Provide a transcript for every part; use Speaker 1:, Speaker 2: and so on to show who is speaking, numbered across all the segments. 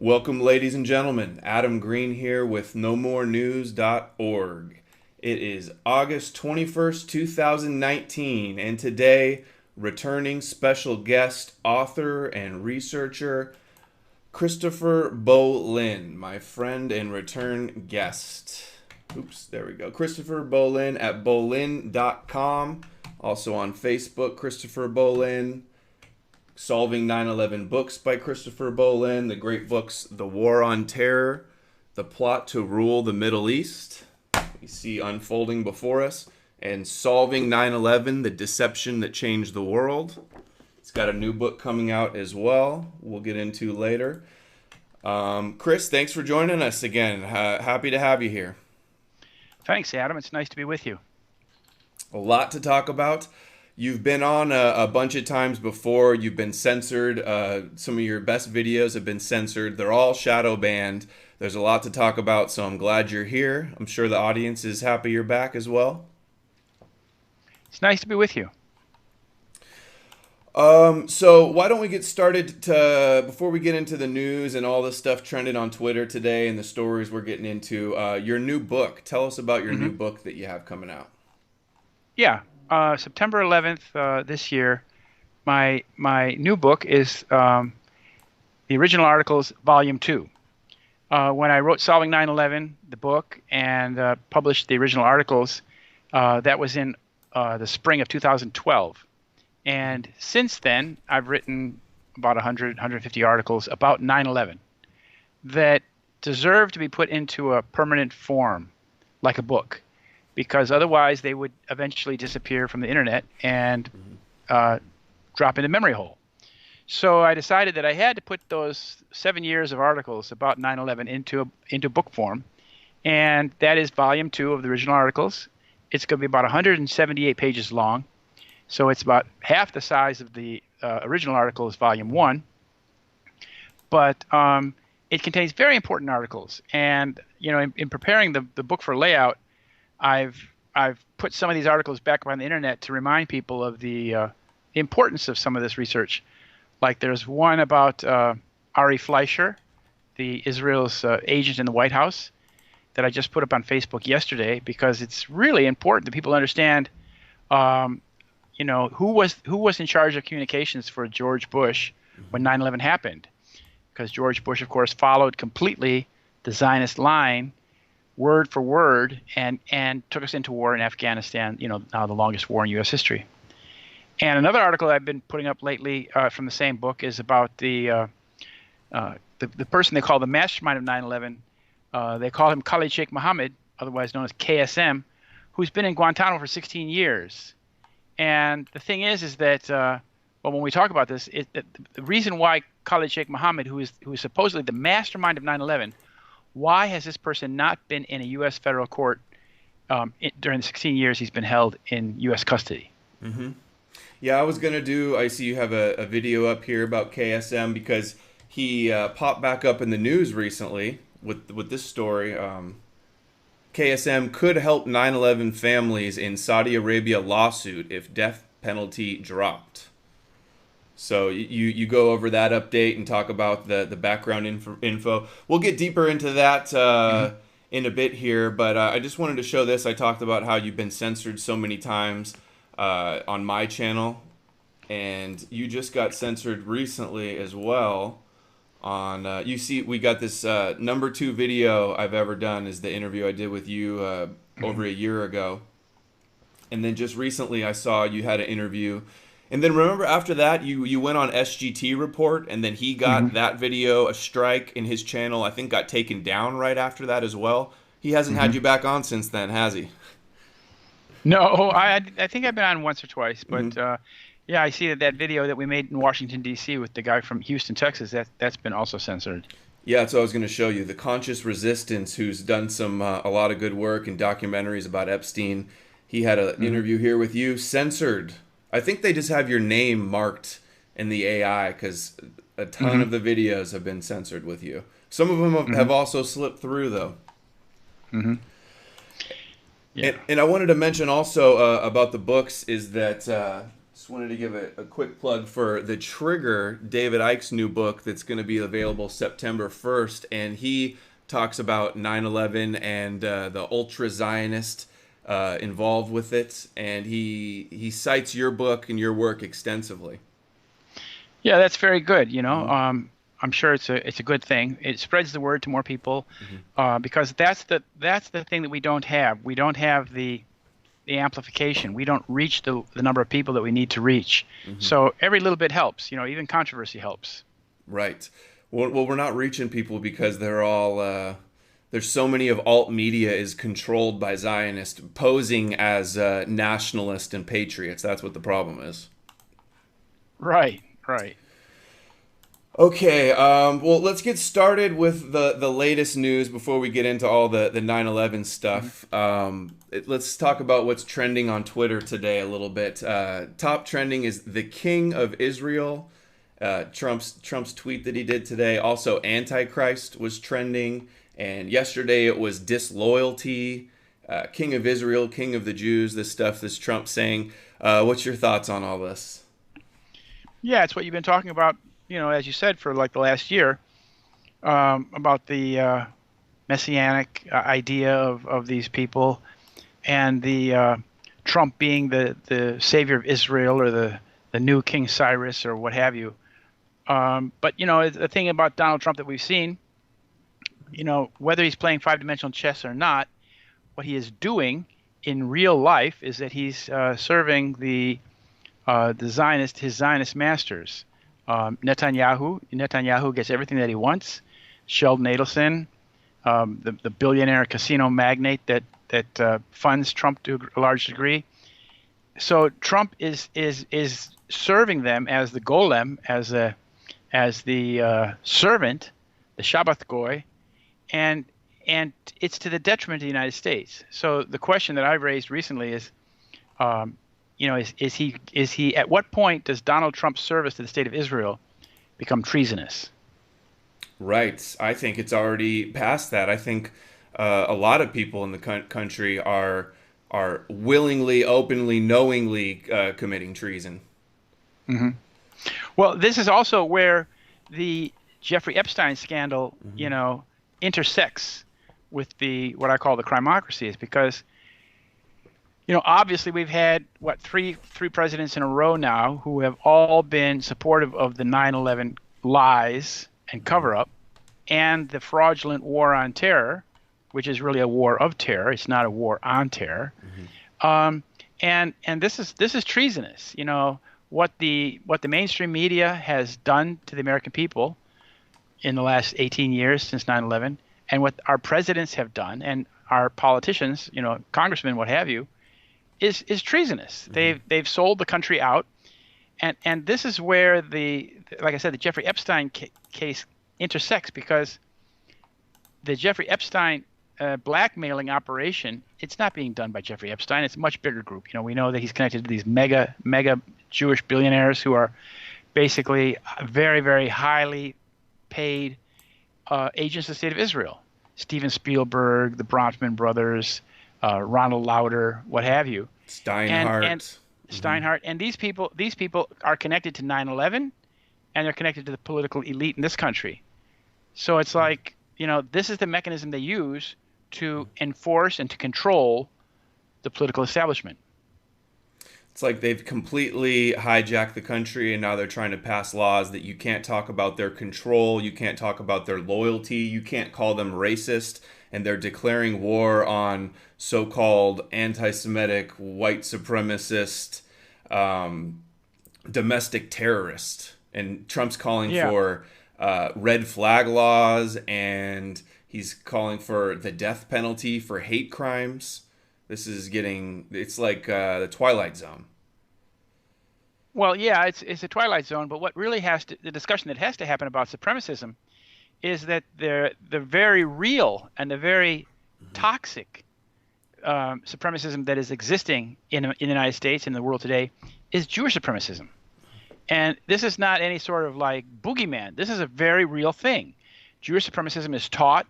Speaker 1: Welcome, ladies and gentlemen. Adam Green here with nomorenews.org. It is August 21st, 2019, and today, returning special guest, author, and researcher, Christopher B0LLYN, my friend and return guest. Oops, there we go. Christopher B0LLYN at B0LLYN.com. Also on Facebook, Christopher B0LLYN. Solving 9/11 Books by Christopher B0LLYN. The great books, The War on Terror, The Plot to Rule the Middle East, we see unfolding before us, and Solving 9/11, The Deception That Changed the World. It's got a new book coming out as well, we'll get into later. Chris, thanks for joining us again. Happy to have you here.
Speaker 2: Thanks, Adam. It's nice to be with you.
Speaker 1: A lot to talk about. You've been on a bunch of times before. You've been censored. Some of your best videos have been censored. They're all shadow banned. There's a lot to talk about, so I'm glad you're here. I'm sure the audience is happy you're back as well.
Speaker 2: It's nice to be with you.
Speaker 1: So why don't we get started before we get into the news and all the stuff trending on Twitter today and the stories we're getting into, your new book. Tell us about your new book that you have coming out.
Speaker 2: Yeah. September 11th this year, my new book is the original articles, Volume 2. When I wrote Solving 9/11, the book, and published the original articles, that was in the spring of 2012. And since then, I've written about 100, 150 articles about 9/11 that deserve to be put into a permanent form, like a book, because otherwise they would eventually disappear from the internet and drop in a memory hole. So I decided that I had to put those 7 years of articles about 9/11 into book form, and that is Volume 2 of the original articles. It's going to be about 178 pages long, so it's about half the size of the original articles, Volume 1, but it contains very important articles. And you know, in preparing the book for layout, I've put some of these articles back on the internet to remind people of the importance of some of this research. Like there's one about Ari Fleischer, the Israel's agent in the White House, that I just put up on Facebook yesterday because it's really important that people understand, you know, who was in charge of communications for George Bush when 9/11 happened, because George Bush, of course, followed completely the Zionist line, word for word, and took us into war in Afghanistan, you know, now the longest war in U.S. history. And another article I've been putting up lately from the same book is about the person they call the mastermind of 9/11. They call him Khalid Sheikh Mohammed, otherwise known as KSM, who's been in Guantanamo for 16 years. And the thing is that, well, when we talk about this, the reason why Khalid Sheikh Mohammed, who is supposedly the mastermind of 9/11, why has this person not been in a U.S. federal court during the 16 years he's been held in U.S. custody?
Speaker 1: Mm-hmm. Yeah, I see you have a video up here about KSM because he popped back up in the news recently with this story. KSM could help 9/11 families in Saudi Arabia lawsuit if death penalty dropped. So you go over that update and talk about the background info. We'll get deeper into that in a bit here, but I just wanted to show this. I talked about how you've been censored so many times on my channel, and you just got censored recently as well. On you see, we got this number 2 video I've ever done is the interview I did with you over a year ago, and then just recently I saw you had an interview. And then remember after that, you went on SGT Report, and then he got that video a strike, in his channel I think got taken down right after that as well. He hasn't had you back on since then, has he?
Speaker 2: No, I think I've been on once or twice, but yeah, I see that video that we made in Washington, D.C. with the guy from Houston, Texas, that's been also censored.
Speaker 1: Yeah, that's what I was going to show you. The Conscious Resistance, who's done a lot of good work and documentaries about Epstein. He had an interview here with you, censored. I think they just have your name marked in the AI because a ton of the videos have been censored with you. Some of them have also slipped through, though. Yeah. And I wanted to mention also about the books is that Just wanted to give a quick plug for The Trigger, David Icke's new book that's going to be available September 1st. And he talks about 9/11 and the ultra Zionist involved with it. And he cites your book and your work extensively.
Speaker 2: Yeah, that's very good. You know,
Speaker 1: Mm-hmm.
Speaker 2: I'm sure it's a good thing. It spreads the word to more people,
Speaker 1: Mm-hmm.
Speaker 2: because that's the thing that we don't have. We don't have the amplification. We don't reach the number of people that we need to reach.
Speaker 1: Mm-hmm.
Speaker 2: So every little bit helps. You know, even controversy helps.
Speaker 1: Right. Well, we're not reaching people because they're all. There's so many of alt media is controlled by Zionists posing as nationalist and patriots. That's what the problem is.
Speaker 2: Right. Right.
Speaker 1: Okay, well, let's get started with the latest news before we get into all the 9/11 stuff. Let's talk about what's trending on Twitter today a little bit. Top trending is the King of Israel, Trump's tweet that he did today. Also, Antichrist was trending, and yesterday it was disloyalty, King of Israel, King of the Jews. This stuff, this Trump saying. What's your thoughts on all this?
Speaker 2: Yeah, it's what you've been talking about. You know, as you said, for like the last year, about the messianic idea of these people, and the Trump being the savior of Israel, or the new King Cyrus, or what have you. But you know, the thing about Donald Trump that we've seen, you know, whether he's playing five-dimensional chess or not, what he is doing in real life is that he's serving his Zionist masters. Netanyahu gets everything that he wants. Sheldon Adelson, the billionaire casino magnate that funds Trump to a large degree. So Trump is serving them as the golem, as the servant, the Shabbat goy, and it's to the detriment of the United States. So the question that I've raised recently is, you know, is he at what point does Donald Trump's service to the state of Israel become treasonous?
Speaker 1: Right. I think it's already past that. I think a lot of people in the country are willingly, openly, knowingly committing treason.
Speaker 2: Hmm. Well, this is also where the Jeffrey Epstein scandal,
Speaker 1: Mm-hmm.
Speaker 2: you know, intersects with the what I call the crimocracy, is because, you know, obviously we've had three presidents in a row now who have all been supportive of the 9/11 lies and
Speaker 1: Mm-hmm.
Speaker 2: cover up, and the fraudulent war on terror, which is really a war of terror. It's not a war on terror.
Speaker 1: Mm-hmm.
Speaker 2: And this is treasonous. You know, what the mainstream media has done to the American people in the last 18 years since 9/11, and what our presidents have done, and our politicians, you know, congressmen, what have you, is treasonous.
Speaker 1: Mm-hmm.
Speaker 2: They've sold the country out, and this is where like I said, the Jeffrey Epstein case intersects, because the Jeffrey Epstein blackmailing operation, it's not being done by Jeffrey Epstein. It's a much bigger group. You know, we know that he's connected to these mega Jewish billionaires who are basically very, very highly paid agents of the state of Israel. Steven Spielberg, the Bronfman brothers, Ronald Lauder, what have you.
Speaker 1: Steinhardt.
Speaker 2: And Steinhardt. And these people are connected to 9/11, and they're connected to the political elite in this country. So it's like, you know, this is the mechanism they use to enforce and to control the political establishment.
Speaker 1: It's like they've completely hijacked the country, and now they're trying to pass laws that you can't talk about their control, you can't talk about their loyalty, you can't call them racist, and they're declaring war on so-called anti-Semitic, white supremacist, domestic terrorists. And Trump's calling
Speaker 2: Yeah.
Speaker 1: for red flag laws, and he's calling for the death penalty for hate crimes. It's like the Twilight Zone.
Speaker 2: Well, yeah, it's a twilight zone, but what really the discussion that has to happen about supremacism is that the very real and the very toxic supremacism that is existing in the United States and the world today is Jewish supremacism. And this is not any sort of like boogeyman. This is a very real thing. Jewish supremacism is taught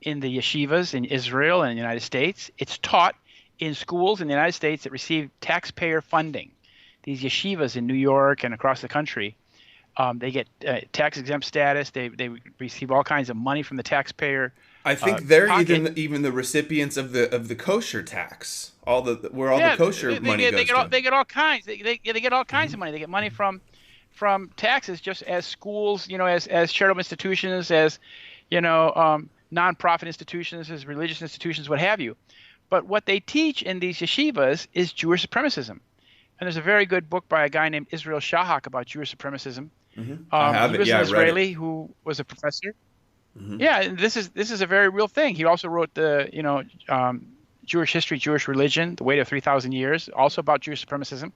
Speaker 2: in the yeshivas in Israel and the United States. It's taught in schools in the United States that receive taxpayer funding. these yeshivas in New York and across the country. They get tax exempt status. They receive all kinds of money from the taxpayer.
Speaker 1: I think they're
Speaker 2: Pocket.
Speaker 1: even the recipients of the kosher tax, where all the
Speaker 2: Yeah,
Speaker 1: kosher money goes to.
Speaker 2: they get all kinds. They get all kinds of money. They get money from taxes, just as schools, as charitable institutions, as nonprofit institutions, as religious institutions, what have you. But what they teach in these yeshivas is Jewish supremacism. And there's a very good book by a guy named CHRlSTOPHER about Jewish supremacism.
Speaker 1: I have
Speaker 2: He
Speaker 1: it.
Speaker 2: was
Speaker 1: Yeah,
Speaker 2: an
Speaker 1: I read
Speaker 2: Israeli
Speaker 1: it.
Speaker 2: who was a professor. Yeah, and this is a very real thing. He also wrote the Jewish history, Jewish religion, the weight of 3,000 years, also about Jewish supremacism.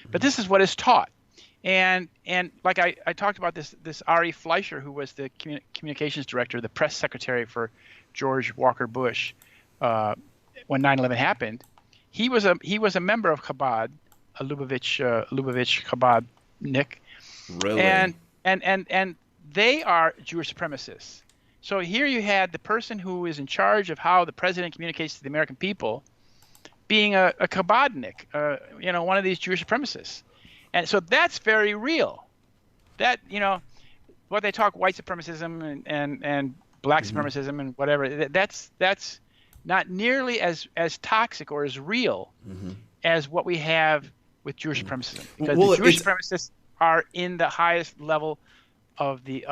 Speaker 2: But this is what is taught. And like I talked about this Ari Fleischer, who was the communications director, the press secretary for George Walker Bush when 9/11 happened. He was a member of Chabad, a Lubavitch Chabadnik,
Speaker 1: Really?
Speaker 2: and they are Jewish supremacists. So here you had the person who is in charge of how the president communicates to the American people being a Chabadnik, one of these Jewish supremacists. And so that's very real. That, what they talk white supremacism and black supremacism and whatever, that's not nearly as toxic or as real as what we have with Jewish supremacism. Because the Jewish supremacists are in the highest level of the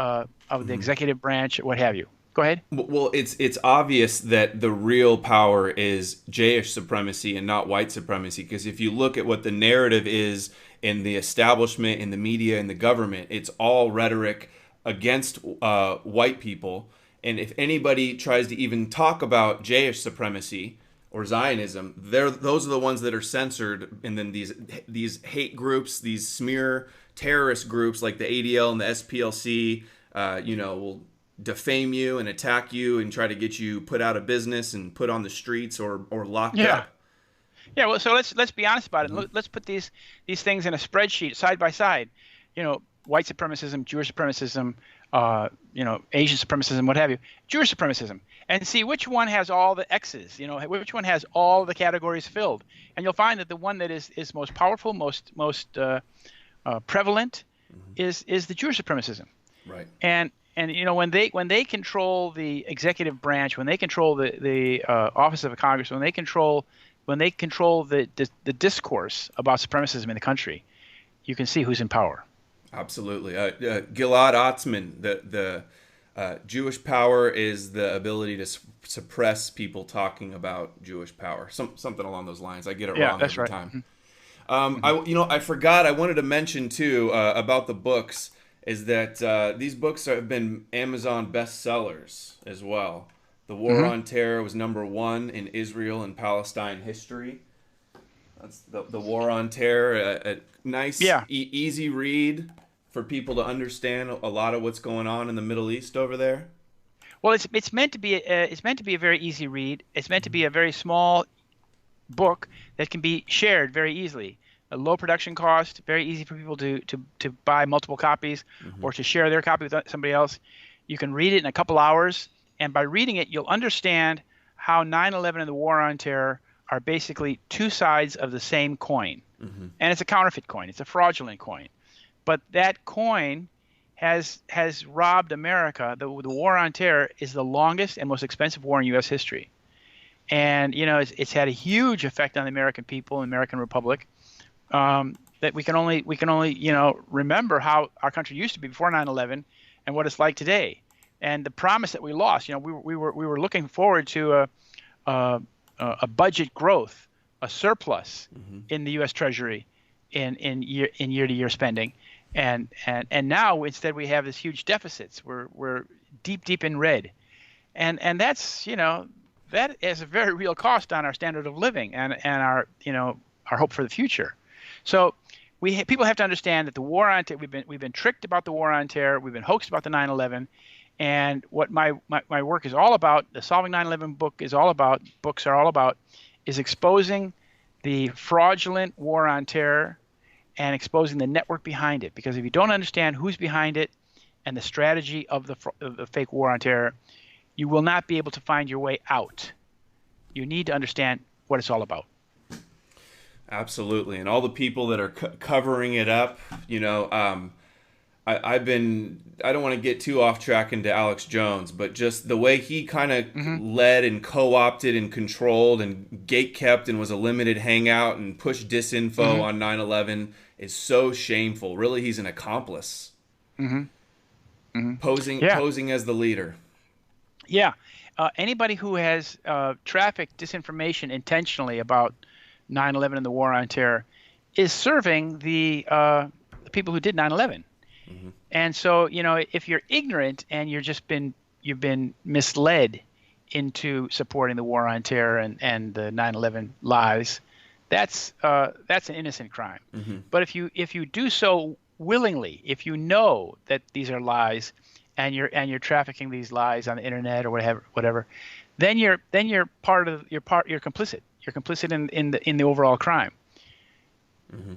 Speaker 2: executive branch, what have you. Go ahead.
Speaker 1: Well, it's obvious that the real power is Jewish supremacy and not white supremacy, because if you look at what the narrative is in the establishment, in the media, in the government, it's all rhetoric against white people. And if anybody tries to even talk about Jewish supremacy or Zionism, those are the ones that are censored. And then these hate groups, these smear terrorist groups like the ADL and the SPLC, will defame you and attack you and try to get you put out of business and put on the streets or locked up.
Speaker 2: Yeah, well, so let's be honest about it. Let's put these things in a spreadsheet side by side. White supremacism, Jewish supremacism, Asian supremacism, what have you, Jewish supremacism, and see which one has all the X's, which one has all the categories filled. And you'll find that the one that is most powerful, most prevalent is the Jewish supremacism. Right. And when they control the executive branch, when they control the office of a Congress, when they control the discourse about supremacism in the country, you can see who's in power.
Speaker 1: Absolutely. Gilad Atzmon, the Jewish power is the ability to suppress people talking about Jewish power. Something along those lines. I get it wrong every time. I forgot. I wanted to mention too about the books is that these books have been Amazon bestsellers as well. The War on Terror was #1 in Israel and Palestine history. That's the War on Terror, a nice, easy read for people to understand a lot of what's going on in the Middle East over there.
Speaker 2: Well, it's meant to be a very easy read. It's meant to be a very small book that can be shared very easily. A low production cost, very easy for people to buy multiple copies or to share their copy with somebody else. You can read it in a couple hours, and by reading it, you'll understand how 9/11 and the War on Terror are basically two sides of the same coin. And it's a counterfeit coin. It's a fraudulent coin. But that coin has robbed America. The War on Terror is the longest and most expensive war in U.S. history. And, it's had a huge effect on the American people and the American Republic. That we can only remember how our country used to be before 9/11 and what it's like today, and the promise that we lost. We were looking forward to a budget growth, a surplus in the U.S. Treasury in year-to-year spending, and now instead we have this huge deficits. We're deep in red, and that's that is a very real cost on our standard of living and our our hope for the future. So people have to understand that the War on Terror, we've been tricked about the War on Terror, we've been hoaxed about the 9/11, and what my work is all about, the Solving 9/11 books are all about, is exposing the fraudulent War on Terror and exposing the network behind it. Because if you don't understand who's behind it and the strategy of the fake War on Terror, you will not be able to find your way out. You need to understand what it's all about.
Speaker 1: Absolutely, and all the people that are covering it up, you know, I don't want to get too off track into Alex Jones, but just the way he kind of
Speaker 2: Hmm.
Speaker 1: led and co-opted and controlled and gate kept and was a limited hangout and pushed disinfo
Speaker 2: Hmm.
Speaker 1: on 9/11 is so shameful. Really, he's an accomplice,
Speaker 2: Hmm. Hmm. Yeah.
Speaker 1: posing as the leader.
Speaker 2: Yeah. Anybody who has trafficked disinformation intentionally about 9/11 and the war on terror is serving the people who did 9/11.
Speaker 1: Hmm.
Speaker 2: And so, if you're ignorant and you've been misled into supporting the war on terror and the 9/11 lies, that's an innocent crime.
Speaker 1: Hmm.
Speaker 2: But if you do so willingly, if you know that these are lies, and you're trafficking these lies on the internet or whatever, then you're complicit. You're complicit in the overall crime.
Speaker 1: Hmm.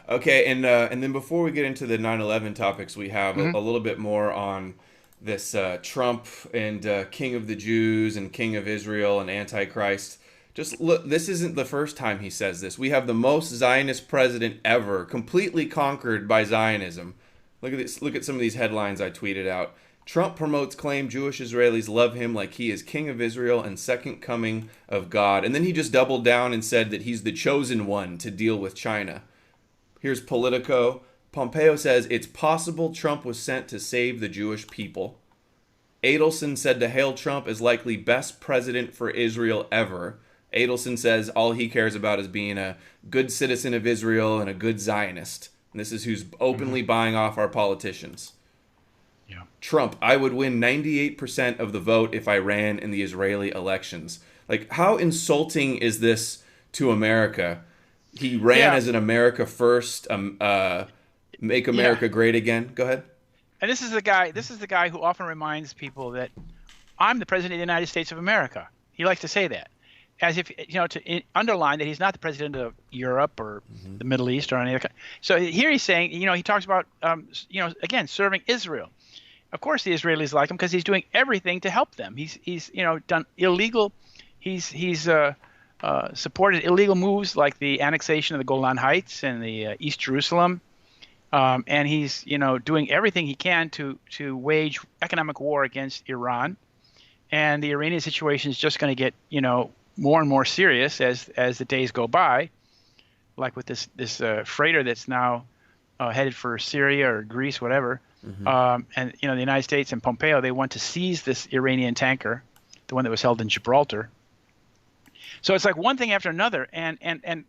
Speaker 1: Okay, and then before we get into the 9/11 topics, we have
Speaker 2: Hmm.
Speaker 1: a little bit more on this Trump and King of the Jews and King of Israel and Antichrist. Just look, this isn't the first time he says this. We have the most Zionist president ever, completely conquered by Zionism. Look at this. Look at some of these headlines I tweeted out. Trump promotes claim Jewish Israelis love him like he is King of Israel and second coming of God. And then he just doubled down and said that he's the chosen one to deal with China. Here's Politico. Pompeo says it's possible Trump was sent to save the Jewish people. Adelson said to hail Trump as likely best president for Israel ever. Adelson says all he cares about is being a good citizen of Israel and a good Zionist. And this is who's
Speaker 2: Hmm.
Speaker 1: openly buying off our politicians.
Speaker 2: Yeah.
Speaker 1: Trump, I would win 98% of the vote if I ran in the Israeli elections. Like, how insulting is this to America? He ran
Speaker 2: Yeah.
Speaker 1: as an America first, make
Speaker 2: Yeah.
Speaker 1: America great again. Go ahead.
Speaker 2: And this is the guy who often reminds people that I'm the president of the United States of America. He likes to say that, as if to underline that he's not the president of Europe or
Speaker 1: Mm-hmm.
Speaker 2: the Middle East or any other. So here he's saying, he talks about, again, serving Israel. Of course, the Israelis like him because he's doing everything to help them. He's done illegal. He's supported illegal moves like the annexation of the Golan Heights and the East Jerusalem. And he's doing everything he can to wage economic war against Iran. And the Iranian situation is just going to get more and more serious as the days go by, like with this freighter that's now headed for Syria or Greece, whatever.
Speaker 1: Mm-hmm.
Speaker 2: And the United States and Pompeo, they want to seize this Iranian tanker, the one that was held in Gibraltar. So it's like one thing after another, and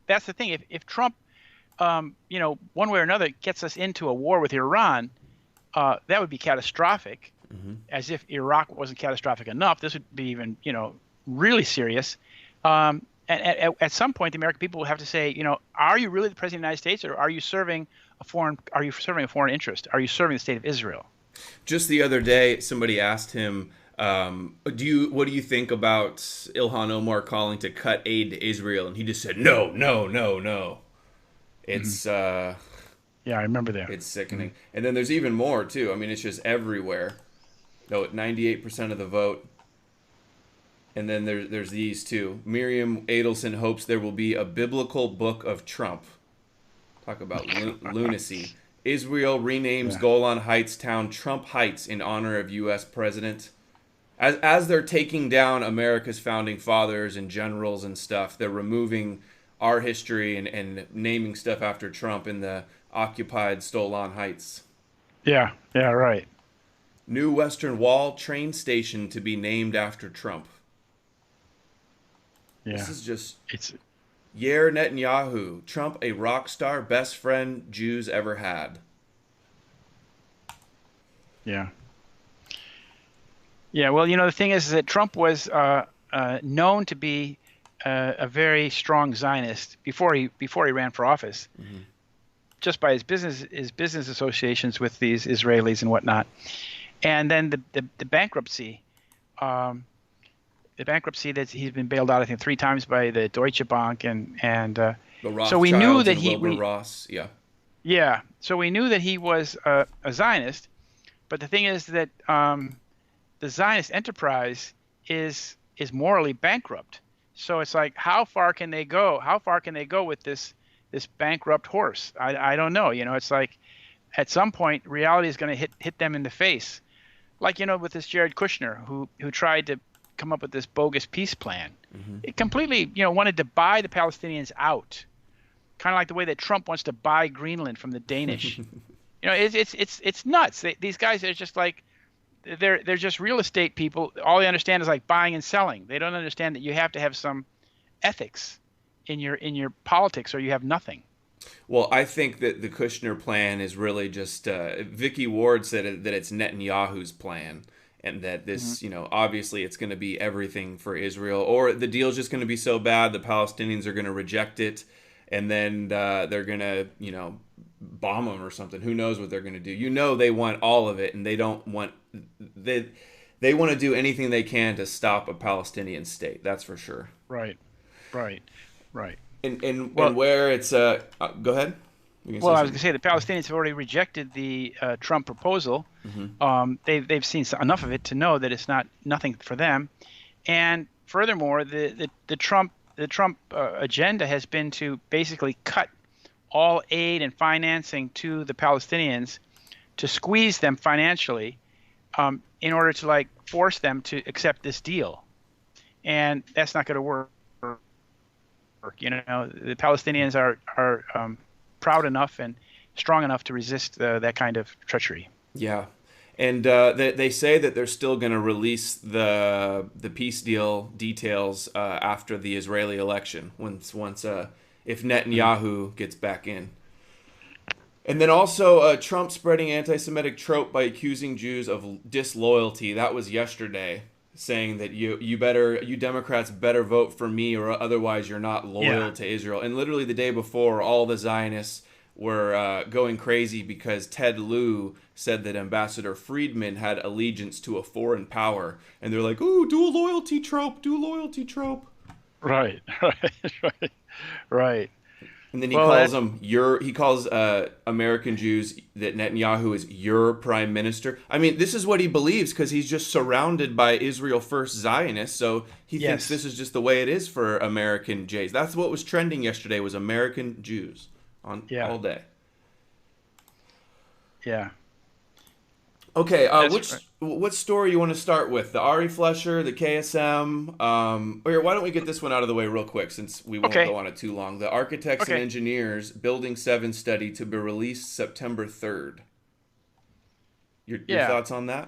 Speaker 2: that's the thing. If Trump, one way or another, gets us into a war with Iran, that would be catastrophic.
Speaker 1: Mm-hmm.
Speaker 2: As if Iraq wasn't catastrophic enough, this would be even, really serious. And at some point, the American people will have to say, are you really the president of the United States, or are you serving a foreign interest? Are you serving the state of Israel?
Speaker 1: Just the other day, somebody asked him, what do you think about Ilhan Omar calling to cut aid to Israel? And he just said, no, no, no, no. It's
Speaker 2: Yeah, I remember that.
Speaker 1: it's sickening. And then there's even more too. I mean, it's just everywhere. No, 98% of the vote. And then there's these two. Miriam Adelson hopes there will be a biblical book of Trump. Talk about lunacy. Israel renames
Speaker 2: Yeah.
Speaker 1: Golan Heights town Trump Heights in honor of U.S. President. As they're taking down America's founding fathers and generals and stuff, they're removing our history and naming stuff after Trump in the occupied Golan Heights.
Speaker 2: Yeah, yeah, right.
Speaker 1: New Western Wall train station to be named after Trump.
Speaker 2: Yeah,
Speaker 1: This is just
Speaker 2: it's
Speaker 1: Yair Netanyahu, Trump a rock star, best friend Jews ever had.
Speaker 2: yeah, yeah. Well, the thing is that Trump was known to be a very strong Zionist before he ran for office,
Speaker 1: Mm-hmm.
Speaker 2: just by his business associations with these Israelis and whatnot. And then the bankruptcy, that he's been bailed out, I think, 3 times by the Deutsche Bank, and
Speaker 1: The
Speaker 2: so we knew
Speaker 1: Rothschilds
Speaker 2: that
Speaker 1: and Wilbur Ross. Yeah.
Speaker 2: yeah, so we knew that he was a Zionist. But the thing is that, the Zionist enterprise is morally bankrupt So it's like, how far can they go? How far can they go with this bankrupt horse? I don't know. It's like at some point reality is going to hit them in the face. Like, with this Jared Kushner who tried to come up with this bogus peace plan.
Speaker 1: Hmm.
Speaker 2: It completely, wanted to buy the Palestinians out, kind of like the way that Trump wants to buy Greenland from the Danish. It's nuts. These guys are just like they're just real estate people. All they understand is like buying and selling. They don't understand that you have to have some ethics in your politics, or you have nothing.
Speaker 1: Well, I think that the Kushner plan is really just Vicky Ward said that it's Netanyahu's plan, and that
Speaker 2: Hmm.
Speaker 1: this, obviously it's going to be everything for Israel, or the deal's just going to be so bad the Palestinians are going to reject it, and then they're going to, bomb them or something. Who knows what they're going to do? They want all of it, and they don't want they want to do anything they can to stop a Palestinian state. That's for sure.
Speaker 2: Right, right, right.
Speaker 1: And
Speaker 2: Well,
Speaker 1: where it's go ahead. You can say
Speaker 2: I was going
Speaker 1: something.
Speaker 2: to say the Palestinians have already rejected the Trump proposal. They've seen enough of it to know that it's nothing for them. And furthermore, the Trump agenda has been to basically cut all aid and financing to the Palestinians, to squeeze them financially, in order to like force them to accept this deal. And that's not going to work. The Palestinians are proud enough and strong enough to resist that kind of treachery.
Speaker 1: Yeah, and they say that they're still going to release the peace deal details after the Israeli election, once if Netanyahu gets back in. And then also Trump spreading anti-Semitic trope by accusing Jews of disloyalty. That was yesterday, saying that you Democrats better vote for me, or otherwise you're not
Speaker 2: Yeah,
Speaker 1: loyal to Israel. And literally the day before, all the Zionists were going crazy because Ted Lieu said that Ambassador Friedman had allegiance to a foreign power, and they're like, "Ooh, do a loyalty trope, do a loyalty trope."
Speaker 2: right, right, right, right.
Speaker 1: And then he
Speaker 2: Well,
Speaker 1: calls
Speaker 2: that
Speaker 1: them he calls American Jews, that Netanyahu is your prime minister. I mean, this is what he believes because he's just surrounded by Israel First Zionists. So he thinks
Speaker 2: yes,
Speaker 1: this is just the way it is for American Jays. That's what was trending yesterday, was American Jews on
Speaker 2: yeah,
Speaker 1: all day.
Speaker 2: yeah,
Speaker 1: Okay,
Speaker 2: that's right.
Speaker 1: what story you want to start with? The Ari Fleischer, the KSM. Or why don't we get this one out of the way real quick, since we won't
Speaker 2: Okay,
Speaker 1: go on it too long. The Architects and
Speaker 2: okay,
Speaker 1: Engineers Building 7 study to be released September 3rd. Your
Speaker 2: yeah.
Speaker 1: thoughts on that?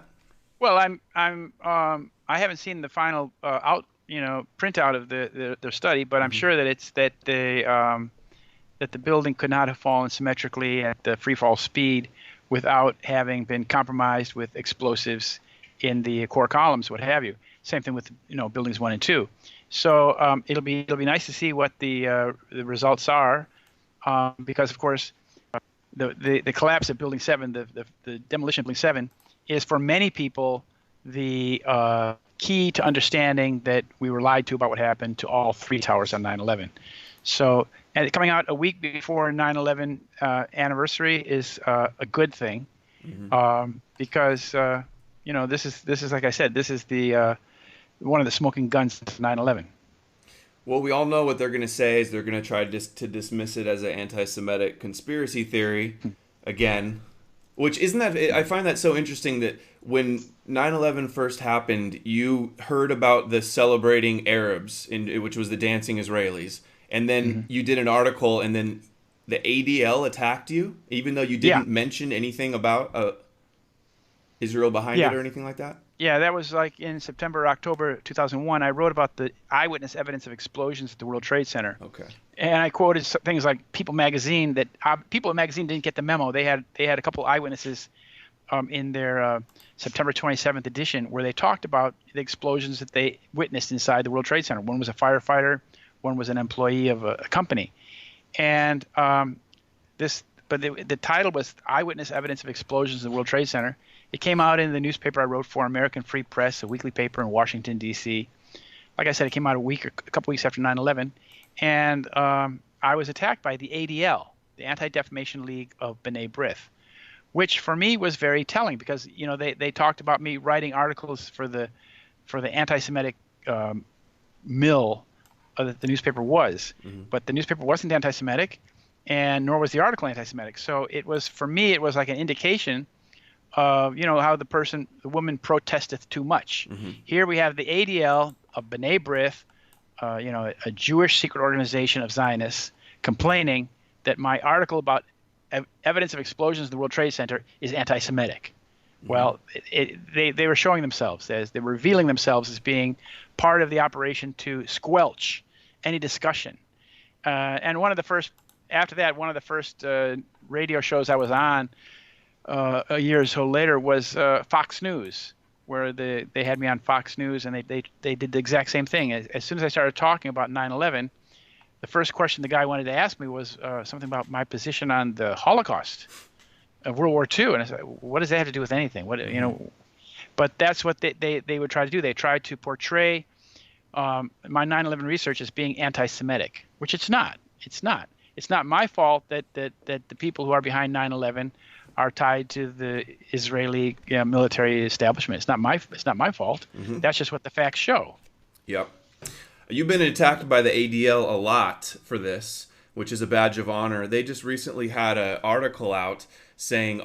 Speaker 2: Well, I haven't seen the final printout of the study, but I'm
Speaker 1: Hmm.
Speaker 2: sure that it's that the building could not have fallen symmetrically at the free fall speed without having been compromised with explosives in the core columns, what have you. Same thing with buildings 1 and 2. So it'll be nice to see what the results are, because of course the collapse of Building 7, the demolition of Building 7, is for many people the key to understanding that we were lied to about what happened to all three towers on 9/11. So, and coming out a week before 9/11 anniversary is a good thing,
Speaker 1: Hmm.
Speaker 2: because this is like I said, this is the one of the smoking guns to 9/11.
Speaker 1: Well, we all know what they're going to say is they're going to try to dismiss it as an anti-Semitic conspiracy theory again, which isn't that I find that so interesting that when 9/11 first happened, you heard about the celebrating Arabs, which was the dancing Israelis, and then
Speaker 2: Hmm.
Speaker 1: you did an article, and then the ADL attacked you, even though you
Speaker 2: Yeah,
Speaker 1: didn't mention anything about Israel behind it
Speaker 2: yeah.
Speaker 1: or anything like that.
Speaker 2: Yeah, that was like in September, October 2001. I wrote about the eyewitness evidence of explosions at the World Trade Center,
Speaker 1: Okay.
Speaker 2: and I quoted things like People Magazine. That People Magazine didn't get the memo. They had a couple eyewitnesses in their September 27th edition, where they talked about the explosions that they witnessed inside the World Trade Center. One was a firefighter, one was an employee of a company, and but the title was Eyewitness Evidence of Explosions in the World Trade Center. It came out in the newspaper I wrote for, American Free Press, a weekly paper in Washington, D.C. Like I said, it came out a couple weeks after 9/11, and I was attacked by the ADL, the Anti-Defamation League of B'nai B'rith, which for me was very telling, because they talked about me writing articles for the anti-Semitic mill that the newspaper was,
Speaker 1: Mm-hmm.
Speaker 2: but the newspaper wasn't anti-Semitic, and nor was the article anti-Semitic. So it was, for me, it was like an indication of, how the woman protesteth too much.
Speaker 1: Mm-hmm.
Speaker 2: Here we have the ADL of B'nai B'rith, a Jewish secret organization of Zionists, complaining that my article about evidence of explosions in the World Trade Center is anti-Semitic.
Speaker 1: Mm-hmm.
Speaker 2: Well, they were showing themselves they were revealing themselves as being part of the operation to squelch any discussion. And after that, one of the first radio shows I was on a year or so later was Fox News, where they had me on Fox News, and they did the exact same thing. As soon as I started talking about 9/11, the first question the guy wanted to ask me was something about my position on the Holocaust of World War II, and I said, "What does that have to do with anything?" But that's what they would try to do. They tried to portray my 9/11 research as being anti-Semitic, which it's not. It's not. It's not my fault that the people who are behind 9/11 are tied to the Israeli military establishment. It's not my fault.
Speaker 1: Mm-hmm.
Speaker 2: That's just what the facts show.
Speaker 1: Yep. You've been attacked by the ADL a lot for this, which is a badge of honor. They just recently had an article out saying,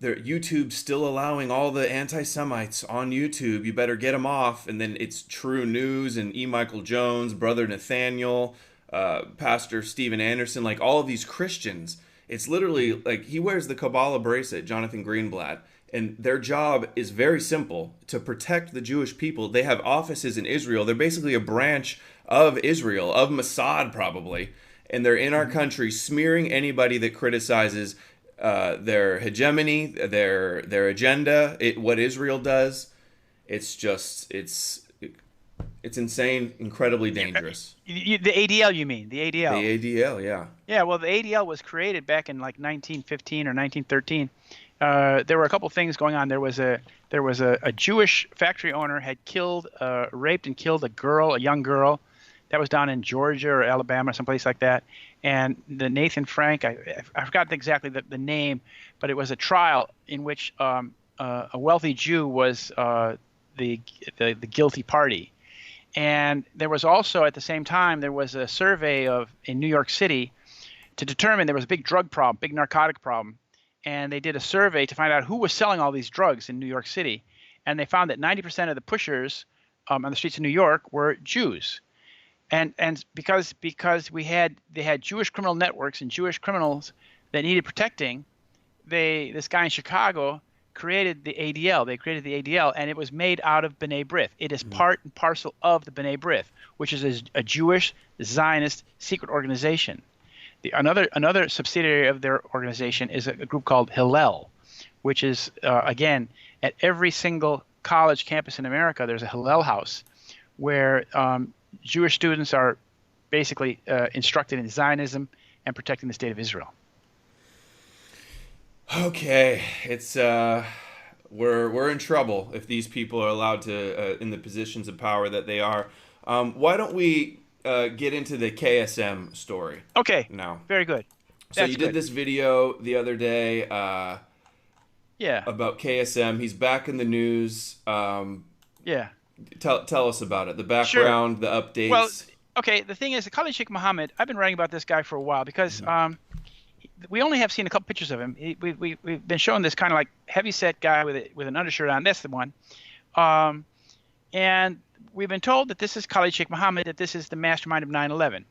Speaker 1: YouTube's still allowing all the anti-Semites on YouTube. You better get them off. And then it's True News and E. Michael Jones, Brother Nathaniel, Pastor Steven Anderson, like all of these Christians. It's literally like he wears the Kabbalah bracelet, Jonathan Greenblatt. And their job is very simple, to protect the Jewish people. They have offices in Israel. They're basically a branch of Israel, of Mossad probably. And they're in our country smearing anybody that criticizes their hegemony, their agenda, what Israel does. It's insane, incredibly dangerous.
Speaker 2: The ADL, you mean? The ADL.
Speaker 1: The ADL, yeah.
Speaker 2: Yeah, well, the ADL was created back in like 1915 or 1913. There were a couple things going on. There was a Jewish factory owner had raped and killed a young girl, that was down in Georgia or Alabama, someplace like that. And the Nathan Frank, I forgot exactly the name, but it was a trial in which a wealthy Jew was the guilty party. And there was also, at the same time, there was a survey in New York City to determine there was a big drug problem, big narcotic problem. And they did a survey to find out who was selling all these drugs in New York City. And they found that 90% of the pushers on the streets of New York were Jews. And because they had Jewish criminal networks and Jewish criminals that needed protecting, this guy in Chicago created the ADL. They created the ADL, and it was made out of B'nai B'rith. It is part and parcel of the B'nai B'rith, which is a Jewish Zionist secret organization. Another subsidiary of their organization is a group called Hillel, which is, again, at every single college campus in America, there's a Hillel house where Jewish students are basically instructed in Zionism and protecting the state of Israel.
Speaker 1: Okay, it's we're in trouble if these people are allowed to in the positions of power that they are. Why don't we get into the KSM story?
Speaker 2: Okay.
Speaker 1: Now,
Speaker 2: very good.
Speaker 1: So you did this video the other day. About KSM. He's back in the news.
Speaker 2: Yeah.
Speaker 1: Tell us about it. The background, the updates.
Speaker 2: Well, okay. The thing is, Khalid Sheikh Mohammed, I've been writing about this guy for a while because we only have seen a couple pictures of him. We've been showing this kind of like heavy-set guy with an undershirt on. That's the one. And we've been told that this is Khalid Sheikh Mohammed, that this is the mastermind of 9/11.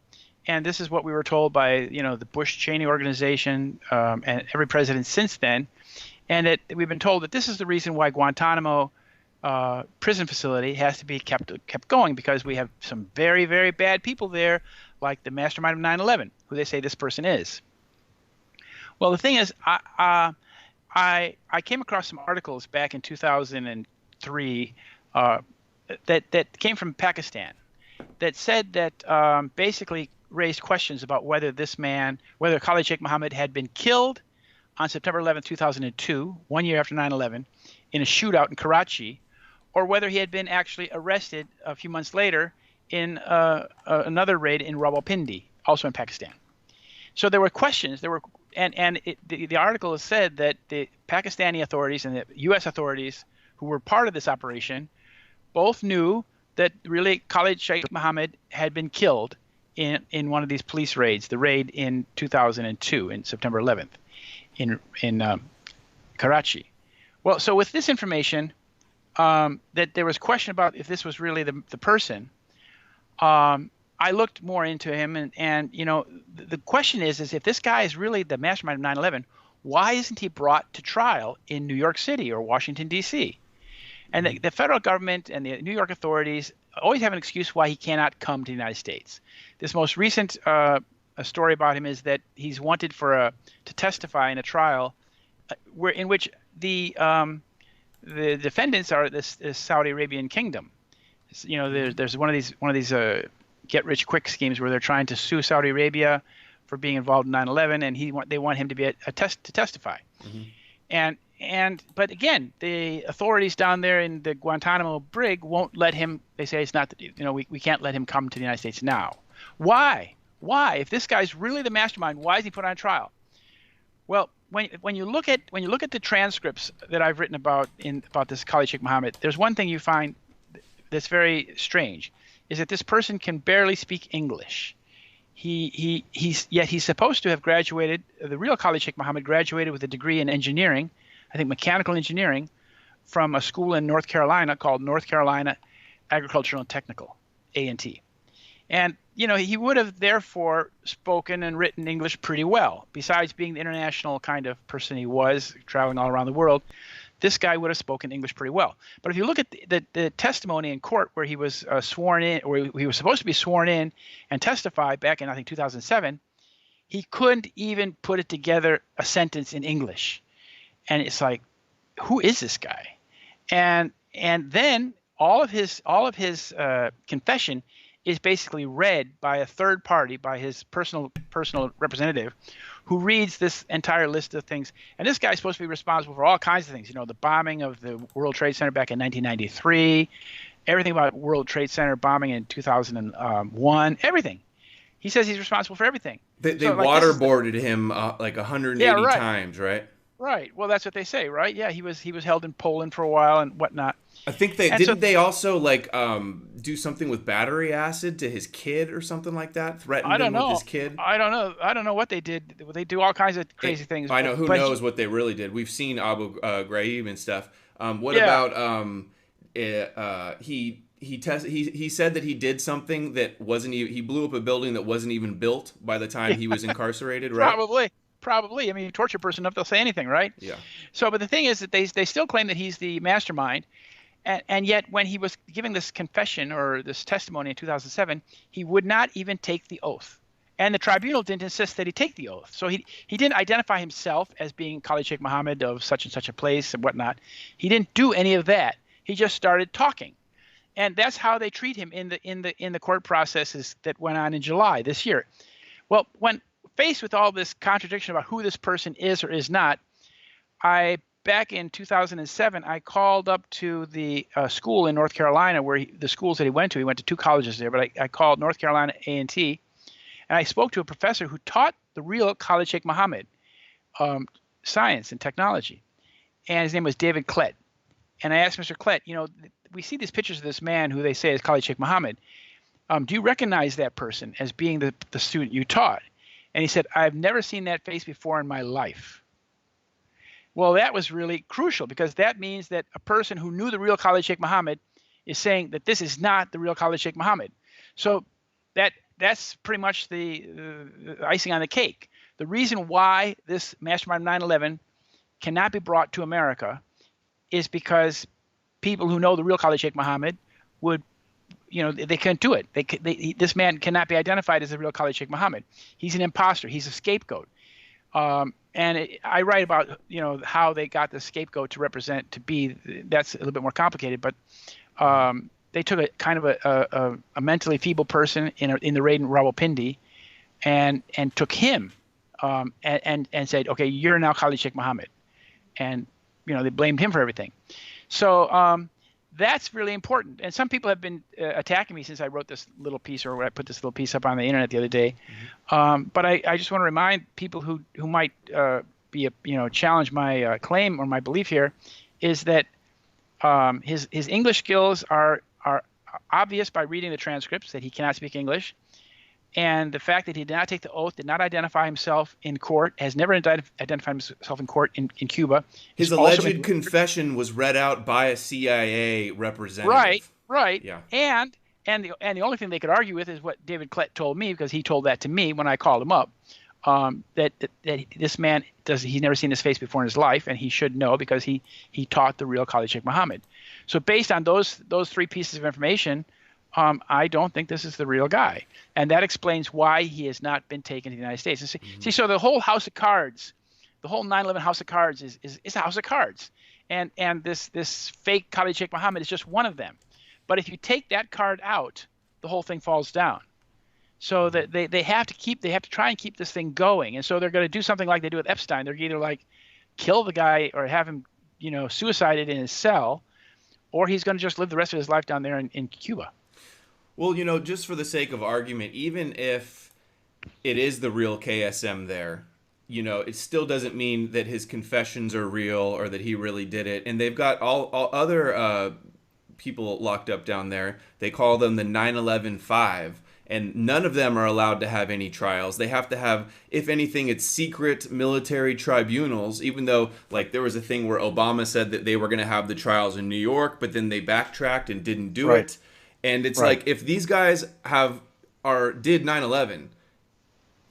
Speaker 2: And this is what we were told by, the Bush-Cheney organization and every president since then. And that we've been told that this is the reason why Guantanamo prison facility has to be kept going, because we have some very, very bad people there, like the mastermind of 9/11, who they say this person is. Well, the thing is, I came across some articles back in 2003 that came from Pakistan that said that basically raised questions about whether Khalid Sheikh Mohammed had been killed on September 11, 2002, 1 year after 9/11, in a shootout in Karachi, or whether he had been actually arrested a few months later in another raid in Rawalpindi, also in Pakistan. So there were questions. The article said that the Pakistani authorities and the U.S. authorities who were part of this operation both knew that really Khalid Sheikh Mohammed had been killed in one of these police raids, the raid in 2002, in September 11th, in Karachi. Well, so with this information, that there was question about if this was really the person, I looked more into him, and the question is if this guy is really the mastermind of 9/11, why isn't he brought to trial in New York City or Washington, D.C.? And the federal government and the New York authorities always have an excuse why he cannot come to the United States. This most recent a story about him is that he's wanted to testify in a trial in which the defendants are this Saudi Arabian kingdom. There's one of these get-rich-quick schemes where they're trying to sue Saudi Arabia for being involved in 9/11, and they want him to be to testify. But again, the authorities down there in the Guantanamo brig won't let him. They say it's not, we can't let him come to the United States now. Why? If this guy's really the mastermind, why is he put on trial? Well, when you look at the transcripts that I've written about this Khalid Sheikh Mohammed, there's one thing you find that's very strange, is that this person can barely speak English. He's supposed to have graduated. The real Khalid Sheikh Mohammed graduated with a degree in engineering, I think mechanical engineering, from a school in North Carolina called North Carolina Agricultural and Technical, A&T. And he would have therefore spoken and written English pretty well. Besides being the international kind of person he was, traveling all around the world, this guy would have spoken English pretty well. But if you look at the testimony in court where he was sworn in, or he was supposed to be sworn in and testify back in, I think, 2007, he couldn't even put it together a sentence in English. And it's like, who is this guy? And then all of his confession is basically read by a third party, by his personal representative, who reads this entire list of things. And this guy's supposed to be responsible for all kinds of things. The bombing of the World Trade Center back in 1993, everything about World Trade Center bombing in 2001, everything. He says he's responsible for everything.
Speaker 1: They waterboarded him like 180 times, right?
Speaker 2: Right. Well, that's what they say, right? Yeah, he was held in Poland for a while and whatnot.
Speaker 1: I think they also do something with battery acid to his kid or something like that. Threatened him with his kid.
Speaker 2: I don't know what they did. They do all kinds of crazy things.
Speaker 1: I know. Who knows what they really did? We've seen Abu Ghraib and stuff. What about he said that he did something that wasn't even, he blew up a building that wasn't even built by the time he was incarcerated, right? Probably. I mean, you torture a person enough, they'll say anything, right? Yeah. So, but the thing is that they still claim that he's the mastermind. And yet when he was giving this confession or this testimony in 2007, he would not even take the oath. And the tribunal didn't insist that he take the oath. So he didn't identify himself as being Khalid Sheikh Mohammed of such and such a place and whatnot. He didn't do any of that. He just started talking. And that's how they treat him in the court processes that went on in July this year. Well, when faced with all this contradiction about who this person is or is not, back in 2007, I called up to the school in North Carolina where the schools that he went to 2 colleges there, but I called North Carolina A&T, and I spoke to a professor who taught the real Khalid Sheikh Mohammed science and technology, and his name was David Klett. And I asked Mr. Klett, we see these pictures of this man who they say is Khalid Sheikh Mohammed. Do you recognize that person as being the student you taught? And he said, I've never seen that face before in my life. Well, that was really crucial because that means that a person who knew the real Khalid Sheikh Mohammed is saying that this is not the real Khalid Sheikh Mohammed. So that's pretty much the icing on the cake. The reason why this mastermind of 9/11 cannot be brought to America is because people who know the real Khalid Sheikh Mohammed would, they couldn't do it. This man cannot be identified as the real Khalid Sheikh Mohammed. He's an imposter. He's a scapegoat. I write about, how they got the scapegoat to be, that's a little bit more complicated, but they took a kind of a mentally feeble person in the raid in Rawalpindi and took him and said, okay, you're now Khalid Sheikh Mohammed. And, they blamed him for everything. So that's really important. And some people have been attacking me since I wrote this little piece, or I put this little piece up on the internet the other day. But I just want to remind people who might challenge my claim or my belief here is that his English skills are
Speaker 2: obvious by reading the transcripts that he cannot speak English. And the fact that he did not take the oath, did not identify himself in court, has never identified himself in court in Cuba.
Speaker 1: His alleged confession was read out by a CIA representative.
Speaker 2: Right.
Speaker 1: Yeah.
Speaker 2: And the only thing they could argue with is what David Klett told me, because he told that to me when I called him up, that this man he's never seen his face before in his life, and he should know because he taught the real Khalid Sheikh Mohammed. So based on those three pieces of information, I don't think this is the real guy. And that explains why he has not been taken to the United States. And see, so the whole house of cards, the whole 9/11 house of cards is a house of cards. And this fake Khalid Sheikh Mohammed is just one of them. But if you take that card out, the whole thing falls down. So that they have to try and keep this thing going. And so they're going to do something like they do with Epstein. They're either like kill the guy or have him, suicided in his cell, or he's going to just live the rest of his life down there in Cuba.
Speaker 1: Well, just for the sake of argument, even if it is the real KSM there, it still doesn't mean that his confessions are real or that he really did it. And they've got all other people locked up down there. They call them the 9/11-5, and none of them are allowed to have any trials. They have to have, if anything, it's secret military tribunals, even though, like, there was a thing where Obama said that they were going to have the trials in New York, but then they backtracked and didn't do it. And it's like, if these guys did 9/11,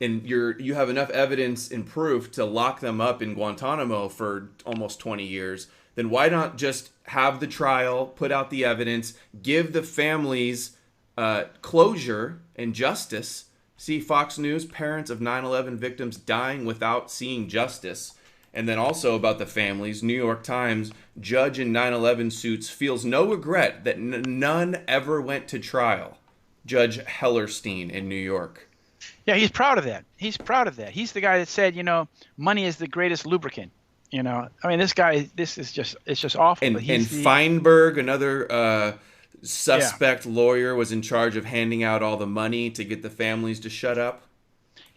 Speaker 1: and you have enough evidence and proof to lock them up in Guantanamo for almost 20 years, then why not just have the trial, put out the evidence, give the families closure and justice? See, Fox News, parents of 9/11 victims dying without seeing justice. And then also about the families, New York Times, judge in 9/11 suits feels no regret that none ever went to trial. Judge Hellerstein in New York.
Speaker 2: Yeah, he's proud of that. He's the guy that said, money is the greatest lubricant. I mean, this guy, it's just awful.
Speaker 1: And Feinberg, another suspect lawyer, was in charge of handing out all the money to get the families to shut up.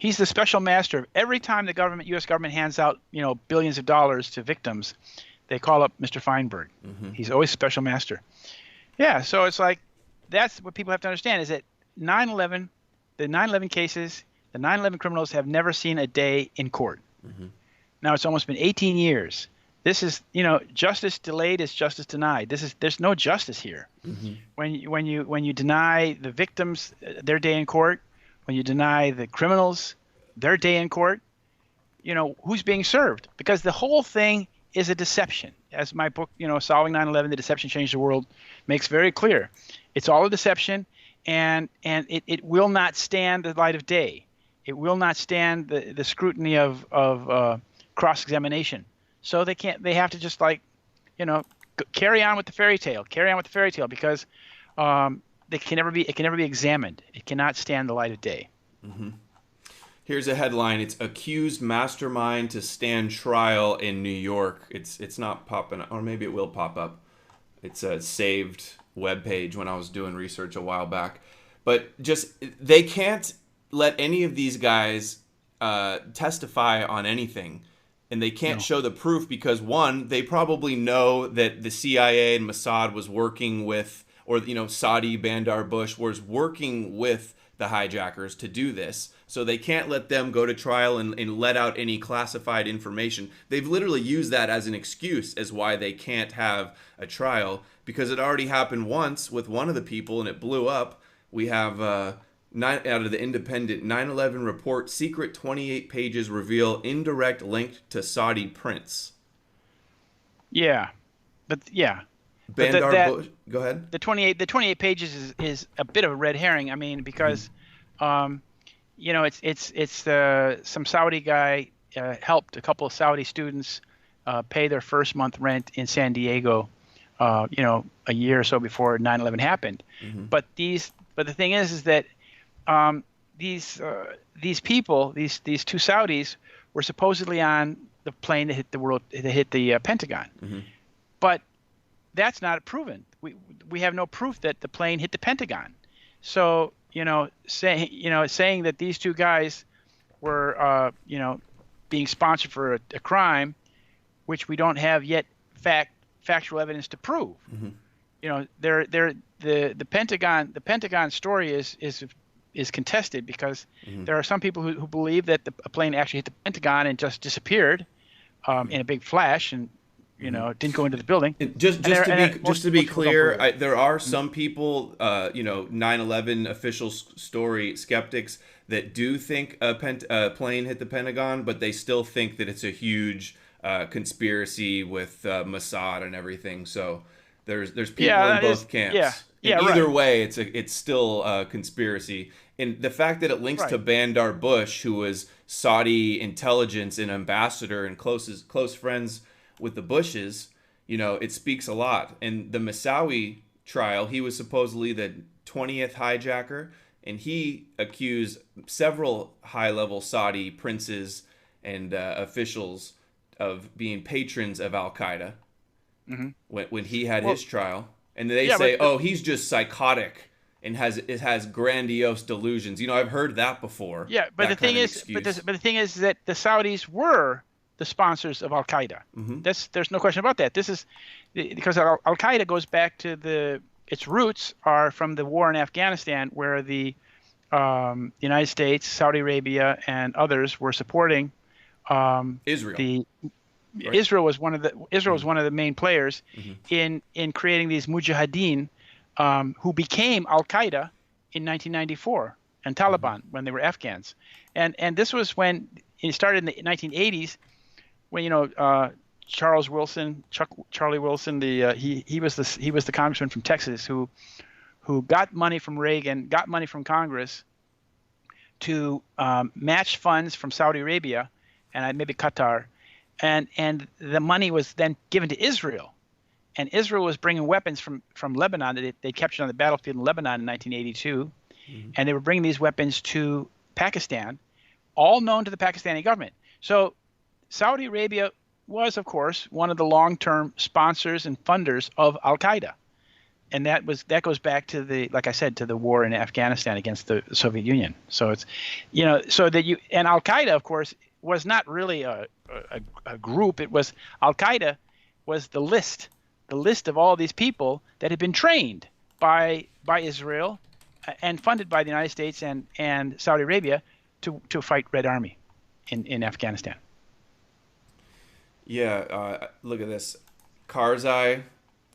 Speaker 2: He's the special master. Every time the U.S. government hands out, billions of dollars to victims, they call up Mr. Feinberg. He's always special master. Yeah, so it's like, that's what people have to understand, is that 9/11, the 9/11 cases, the 9/11 criminals have never seen a day in court. Now it's almost been 18 years. This is, justice delayed is justice denied. There's no justice here. When you deny the victims their day in court, when you deny the criminals their day in court, who's being served? Because the whole thing is a deception. As my book, Solving 9/11, The Deception Changed the World, makes very clear. It's all a deception, and it will not stand the light of day. It will not stand the scrutiny of cross-examination. So they have to just carry on with the fairy tale, because it can never be examined. It cannot stand the light of day.
Speaker 1: Here's a headline. It's accused mastermind to stand trial in New York. It's not popping up, or maybe it will pop up. It's a saved webpage when I was doing research a while back. But they can't let any of these guys testify on anything. And they can't show the proof because, one, they probably know that the CIA and Mossad was working with, or Saudi Bandar Bush was working with the hijackers to do this. So they can't let them go to trial and let out any classified information. They've literally used that as an excuse as why they can't have a trial, because it already happened once with one of the people and it blew up. We have out of the Independent, 9/11 report, secret 28 pages reveal indirect link to Saudi prince.
Speaker 2: Yeah, but yeah.
Speaker 1: Bandar Bush. Go ahead.
Speaker 2: The 28 pages is a bit of a red herring. I mean, because it's some Saudi guy helped a couple of Saudi students pay their first month rent in San Diego, a year or so before 9/11 happened. But the thing is that these people, these two Saudis, were supposedly on the plane that hit the Pentagon, but that's not proven. We have no proof that the plane hit the Pentagon. So saying that these two guys were being sponsored for a crime, which we don't have yet factual evidence to prove. the Pentagon story is contested because there are some people who believe that a plane actually hit the Pentagon and just disappeared in a big flash and didn't go into the building.
Speaker 1: Just to be clear, there are some people, 9/11 official story skeptics that do think a plane hit the Pentagon, but they still think that it's a huge conspiracy with Mossad and everything. So there's people in both camps. Either way, it's still a conspiracy. And the fact that it links to Bandar Bush, who was Saudi intelligence and ambassador and close friends with the Bushes, it speaks a lot. And the Moussaoui trial, he was supposedly the 20th hijacker, and he accused several high-level Saudi princes and officials of being patrons of Al-Qaeda when he had his trial. And they say, he's just psychotic and has grandiose delusions. I've heard that before.
Speaker 2: Yeah, but the thing is that the Saudis were the sponsors of Al-Qaeda. There's no question about that. This is because Al-Qaeda goes back to its roots are from the war in Afghanistan, where the United States, Saudi Arabia, and others were supporting
Speaker 1: Israel.
Speaker 2: Israel was one of the main players in creating these mujahideen who became Al-Qaeda in 1994 and Taliban when they were Afghans. And this was when it started in the 1980s when Charlie Wilson, he was the congressman from Texas who got money from Reagan, got money from Congress to match funds from Saudi Arabia and maybe Qatar. And the money was then given to Israel. And Israel was bringing weapons from Lebanon that they captured on the battlefield in Lebanon in 1982. And they were bringing these weapons to Pakistan, all known to the Pakistani government. So Saudi Arabia was, of course, one of the long-term sponsors and funders of Al-Qaeda. And that goes back to the war in Afghanistan against the Soviet Union. So it's, and Al-Qaeda, of course, was not really a group. It was Al-Qaeda was the list of all these people that had been trained by Israel and funded by the United States and Saudi Arabia to fight Red Army in Afghanistan.
Speaker 1: Yeah, look at this. Karzai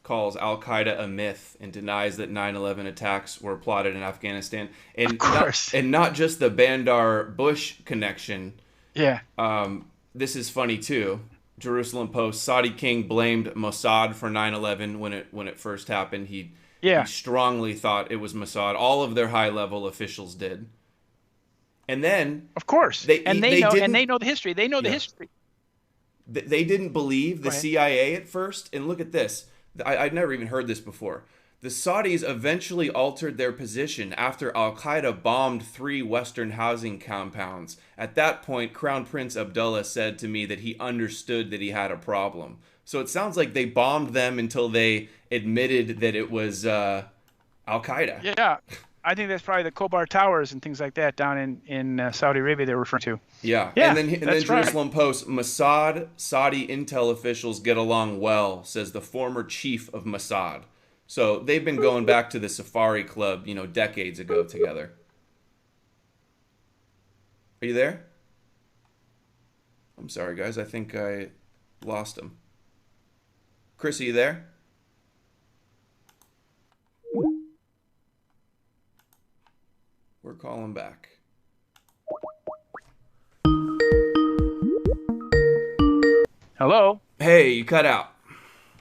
Speaker 1: calls Al-Qaeda a myth and denies that 9/11 attacks were plotted in Afghanistan. And
Speaker 2: of course.
Speaker 1: Not just the Bandar Bush connection.
Speaker 2: Yeah.
Speaker 1: This is funny too. Jerusalem Post: Saudi king blamed Mossad for 9/11 when it first happened. He strongly thought it was Mossad. All of their high-level officials did. And then,
Speaker 2: of course, they know the history. They know the history.
Speaker 1: They didn't believe the CIA at first. And look at this. I'd never even heard this before. The Saudis eventually altered their position after Al-Qaeda bombed 3 Western housing compounds. At that point, Crown Prince Abdullah said to me that he understood that he had a problem. So it sounds like they bombed them until they admitted that it was Al-Qaeda.
Speaker 2: Yeah, I think that's probably the Khobar Towers and things like that down in Saudi Arabia they were referring to.
Speaker 1: Yeah. And then Jerusalem Post: Mossad Saudi intel officials get along well, says the former chief of Mossad. So they've been going back to the Safari Club, decades ago together. Are you there? I'm sorry, guys. I think I lost him. Chris, are you there? We're calling back.
Speaker 2: Hello?
Speaker 1: Hey, you cut out.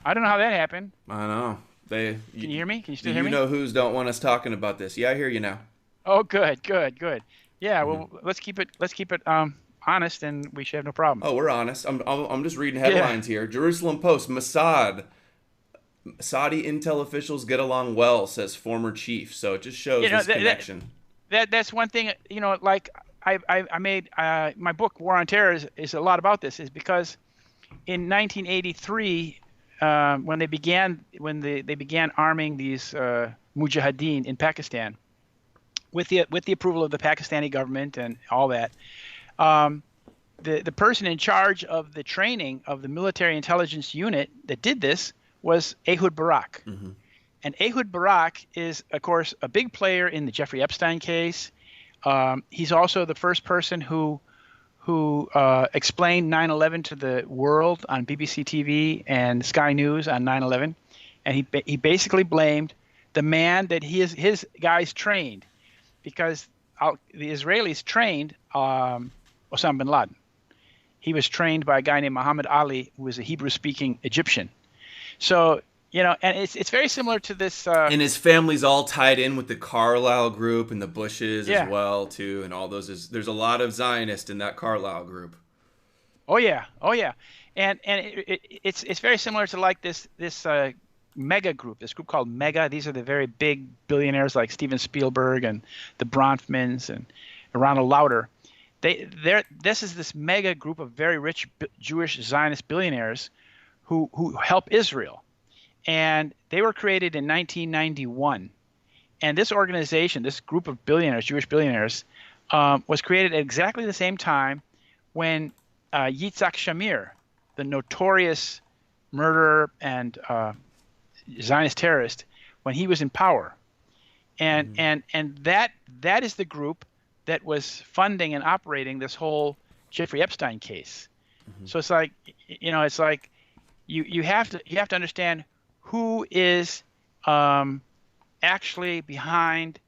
Speaker 2: I don't know how that happened.
Speaker 1: I know. Can
Speaker 2: you hear me? Can you still hear me?
Speaker 1: You know who's don't want us talking about this. Yeah, I hear you now.
Speaker 2: Oh, good. Yeah, well, let's keep it honest, and we should have no problem.
Speaker 1: Oh, we're honest. I'm just reading headlines here. Jerusalem Post: Mossad Saudi intel officials get along well, says former chief. So it just shows this connection.
Speaker 2: That's one thing. Like I made my book War on Terror is a lot about this. Is because in 1983. When they began arming these mujahideen in Pakistan, with the approval of the Pakistani government and all that, the person in charge of the training of the military intelligence unit that did this was Ehud Barak, And Ehud Barak is, of course, a big player in the Jeffrey Epstein case. He's also the first person who explained 9/11 to the world on BBC TV and Sky News on 9/11, and he basically blamed the man that his guys trained, because the Israelis trained Osama bin Laden. He was trained by a guy named Muhammad Ali, who was a Hebrew-speaking Egyptian. So, and it's very similar to this.
Speaker 1: And his family's all tied in with the Carlyle group and the Bushes as well, too, and all those. There's a lot of Zionists in that Carlyle group.
Speaker 2: Oh yeah, and it's very similar to like this mega group, this group called Mega. These are the very big billionaires like Steven Spielberg and the Bronfmans and Ronald Lauder. This is this mega group of very rich Jewish Zionist billionaires who help Israel. And they were created in 1991. And this organization, this group of billionaires, Jewish billionaires, was created at exactly the same time when Yitzhak Shamir, the notorious murderer and Zionist terrorist, when he was in power. And that is the group that was funding and operating this whole Jeffrey Epstein case. So it's like, you have to understand who is actually behind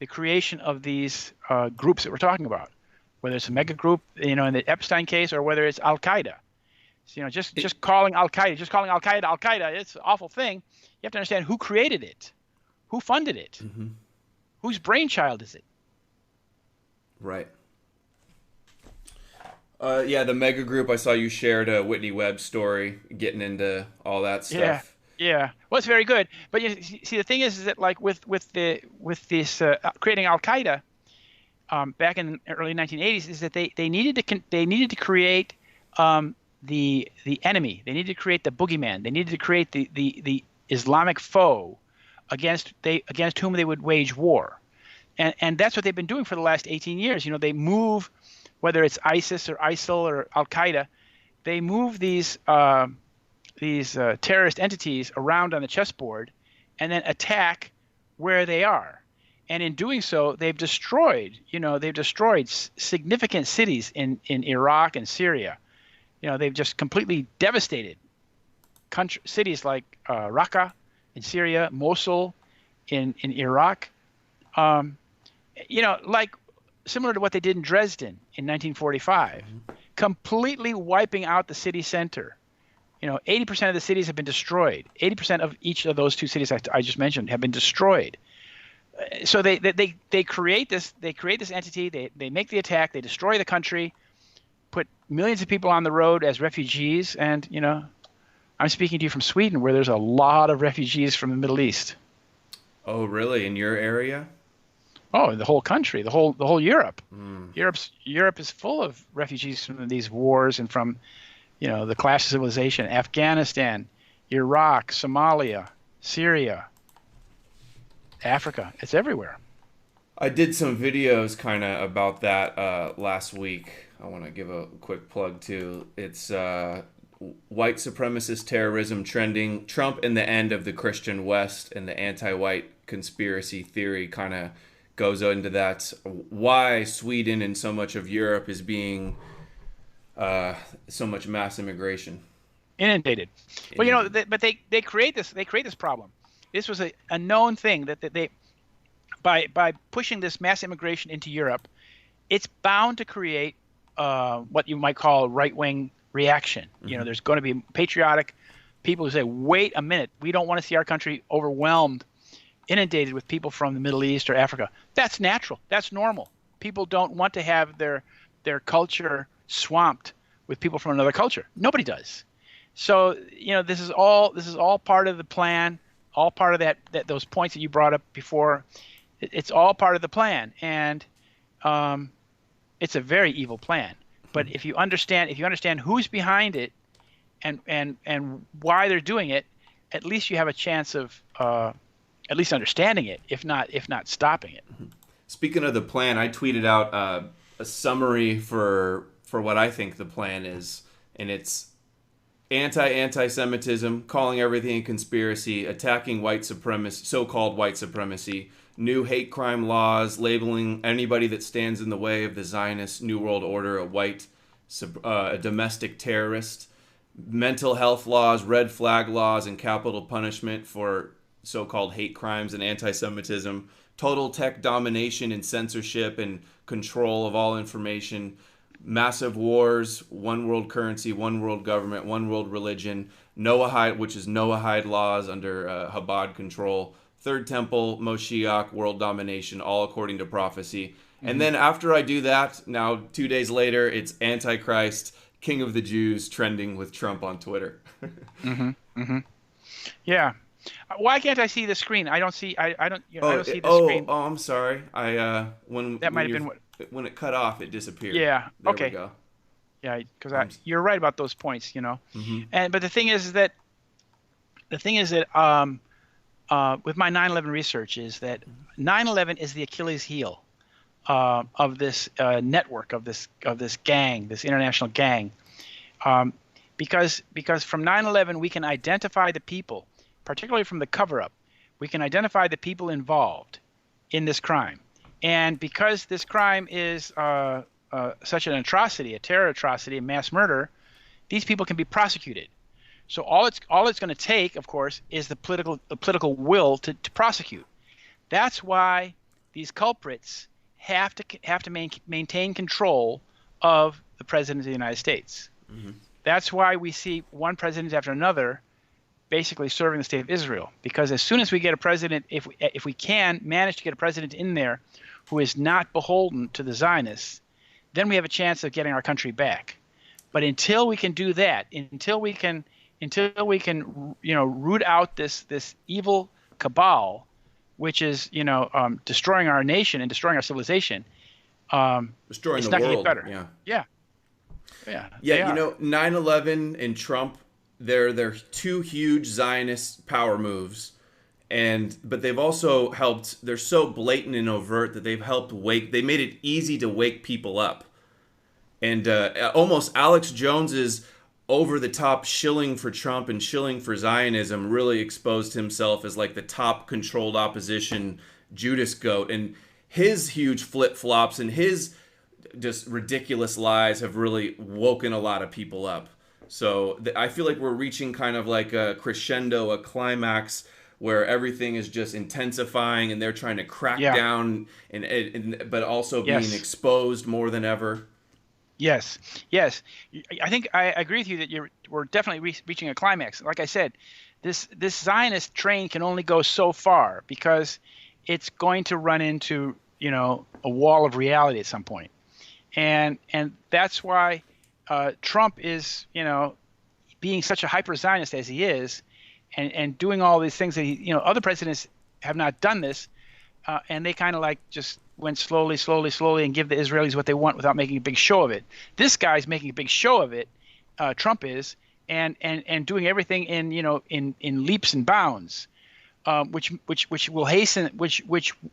Speaker 2: the creation of these groups that we're talking about, whether it's a mega group, in the Epstein case, or whether it's Al Qaeda. So, just calling Al Qaeda, it's an awful thing. You have to understand who created it, who funded it, whose brainchild is it.
Speaker 1: Right. The mega group. I saw you shared a Whitney Webb story, getting into all that stuff.
Speaker 2: Yeah. Well, it's very good. But see, the thing is that like with this creating Al Qaeda back in the early 1980s, is that they needed to create the enemy. They needed to create the boogeyman. They needed to create the Islamic foe against whom they would wage war. And that's what they've been doing for the last 18 years. They move, whether it's ISIS or ISIL or Al Qaeda, they move these terrorist entities around on the chessboard and then attack where they are. And in doing so, they've destroyed significant cities in Iraq and Syria. They've just completely devastated cities like Raqqa in Syria, Mosul in Iraq. Like similar to what they did in Dresden in 1945, completely wiping out the city center. 80% of the cities have been destroyed. 80% of each of those two cities I just mentioned have been destroyed. So they create this entity. They make the attack. They destroy the country, put millions of people on the road as refugees. And I'm speaking to you from Sweden, where there's a lot of refugees from the Middle East.
Speaker 1: Oh, really? In your area?
Speaker 2: Oh, the whole country, the whole Europe. Europe is full of refugees from these wars and from the clash of civilization. Afghanistan, Iraq, Somalia, Syria, Africa. It's everywhere.
Speaker 1: I did some videos kind of about that last week. I want to give a quick plug too. It's white supremacist terrorism trending, Trump and the end of the Christian West, and the anti-white conspiracy theory kind of goes into that. Why Sweden and so much of Europe is being so much mass immigration.
Speaker 2: Inundated. Well, but they create this problem. This was a known thing that they by pushing this mass immigration into Europe, it's bound to create what you might call a right-wing reaction. There's going to be patriotic people who say, "Wait a minute, we don't want to see our country overwhelmed, inundated with people from the Middle East or Africa." That's natural. That's normal. People don't want to have their culture swamped with people from another culture. Nobody does. So this is all part of the plan, all part of that those points that you brought up before. It's all part of the plan, and it's a very evil plan. But if you understand who's behind it, and why they're doing it, at least you have a chance of at least understanding it, if not stopping it.
Speaker 1: Speaking of the plan, I tweeted out a summary for what I think the plan is, and it's anti-Semitism, calling everything a conspiracy, attacking white supremacy, so-called white supremacy, new hate crime laws, labeling anybody that stands in the way of the Zionist New World Order a domestic terrorist, mental health laws, red flag laws, and capital punishment for so-called hate crimes and anti-Semitism, total tech domination and censorship and control of all information, massive wars, one world currency, one world government, one world religion, Noahide, which is Noahide laws under Chabad control, Third Temple, Moshiach, world domination, all according to prophecy. And then after I do that, now 2 days later, it's Antichrist, King of the Jews, trending with Trump on Twitter.
Speaker 2: Yeah. Why can't I see the screen? I don't see. I don't. I don't see the screen.
Speaker 1: Oh, I'm sorry.
Speaker 2: That might have been
Speaker 1: when it cut off, it disappeared.
Speaker 2: Yeah.
Speaker 1: There
Speaker 2: Okay.
Speaker 1: we go.
Speaker 2: Yeah, because you're right about those points. But the thing is that with my 9/11 research is that 9/11 is the Achilles heel of this network of this gang, this international gang, because from 9/11 we can identify the people, particularly from the cover-up. We can identify the people involved in this crime, and because this crime is such an atrocity, a terror atrocity, a mass murder, these people can be prosecuted. So all it's going to take, of course, is the political will to prosecute. That's why these culprits have to maintain control of the president of the United States. That's why we see one president after another basically serving the state of Israel. Because as soon as we get a president, if we can manage to get a president in there who is not beholden to the Zionists, then we have a chance of getting our country back. But until we can do that, until we can root out this evil cabal, which is destroying our nation and destroying our civilization,
Speaker 1: destroying
Speaker 2: it's
Speaker 1: the
Speaker 2: not
Speaker 1: world.
Speaker 2: going to get better.
Speaker 1: Yeah. 9/11 and Trump, they're two huge Zionist power moves, but they've also helped. They're so blatant and overt that they've helped they made it easy to wake people up, and almost Alex Jones's over-the-top shilling for Trump and shilling for Zionism really exposed himself as like the top controlled opposition Judas goat, and his huge flip-flops and his just ridiculous lies have really woken a lot of people up. So I feel like we're reaching kind of like a crescendo, a climax where everything is just intensifying and they're trying to crack down but also being exposed more than ever.
Speaker 2: Yes. I think I agree with you that we're definitely reaching a climax. Like I said, this Zionist train can only go so far because it's going to run into a wall of reality at some point, and that's why Trump is being such a hyper Zionist as he is, and doing all these things that other presidents have not done this, and they kind of like just went slowly and give the Israelis what they want without making a big show of it. This guy's making a big show of it. Trump is, and doing everything in leaps and bounds, which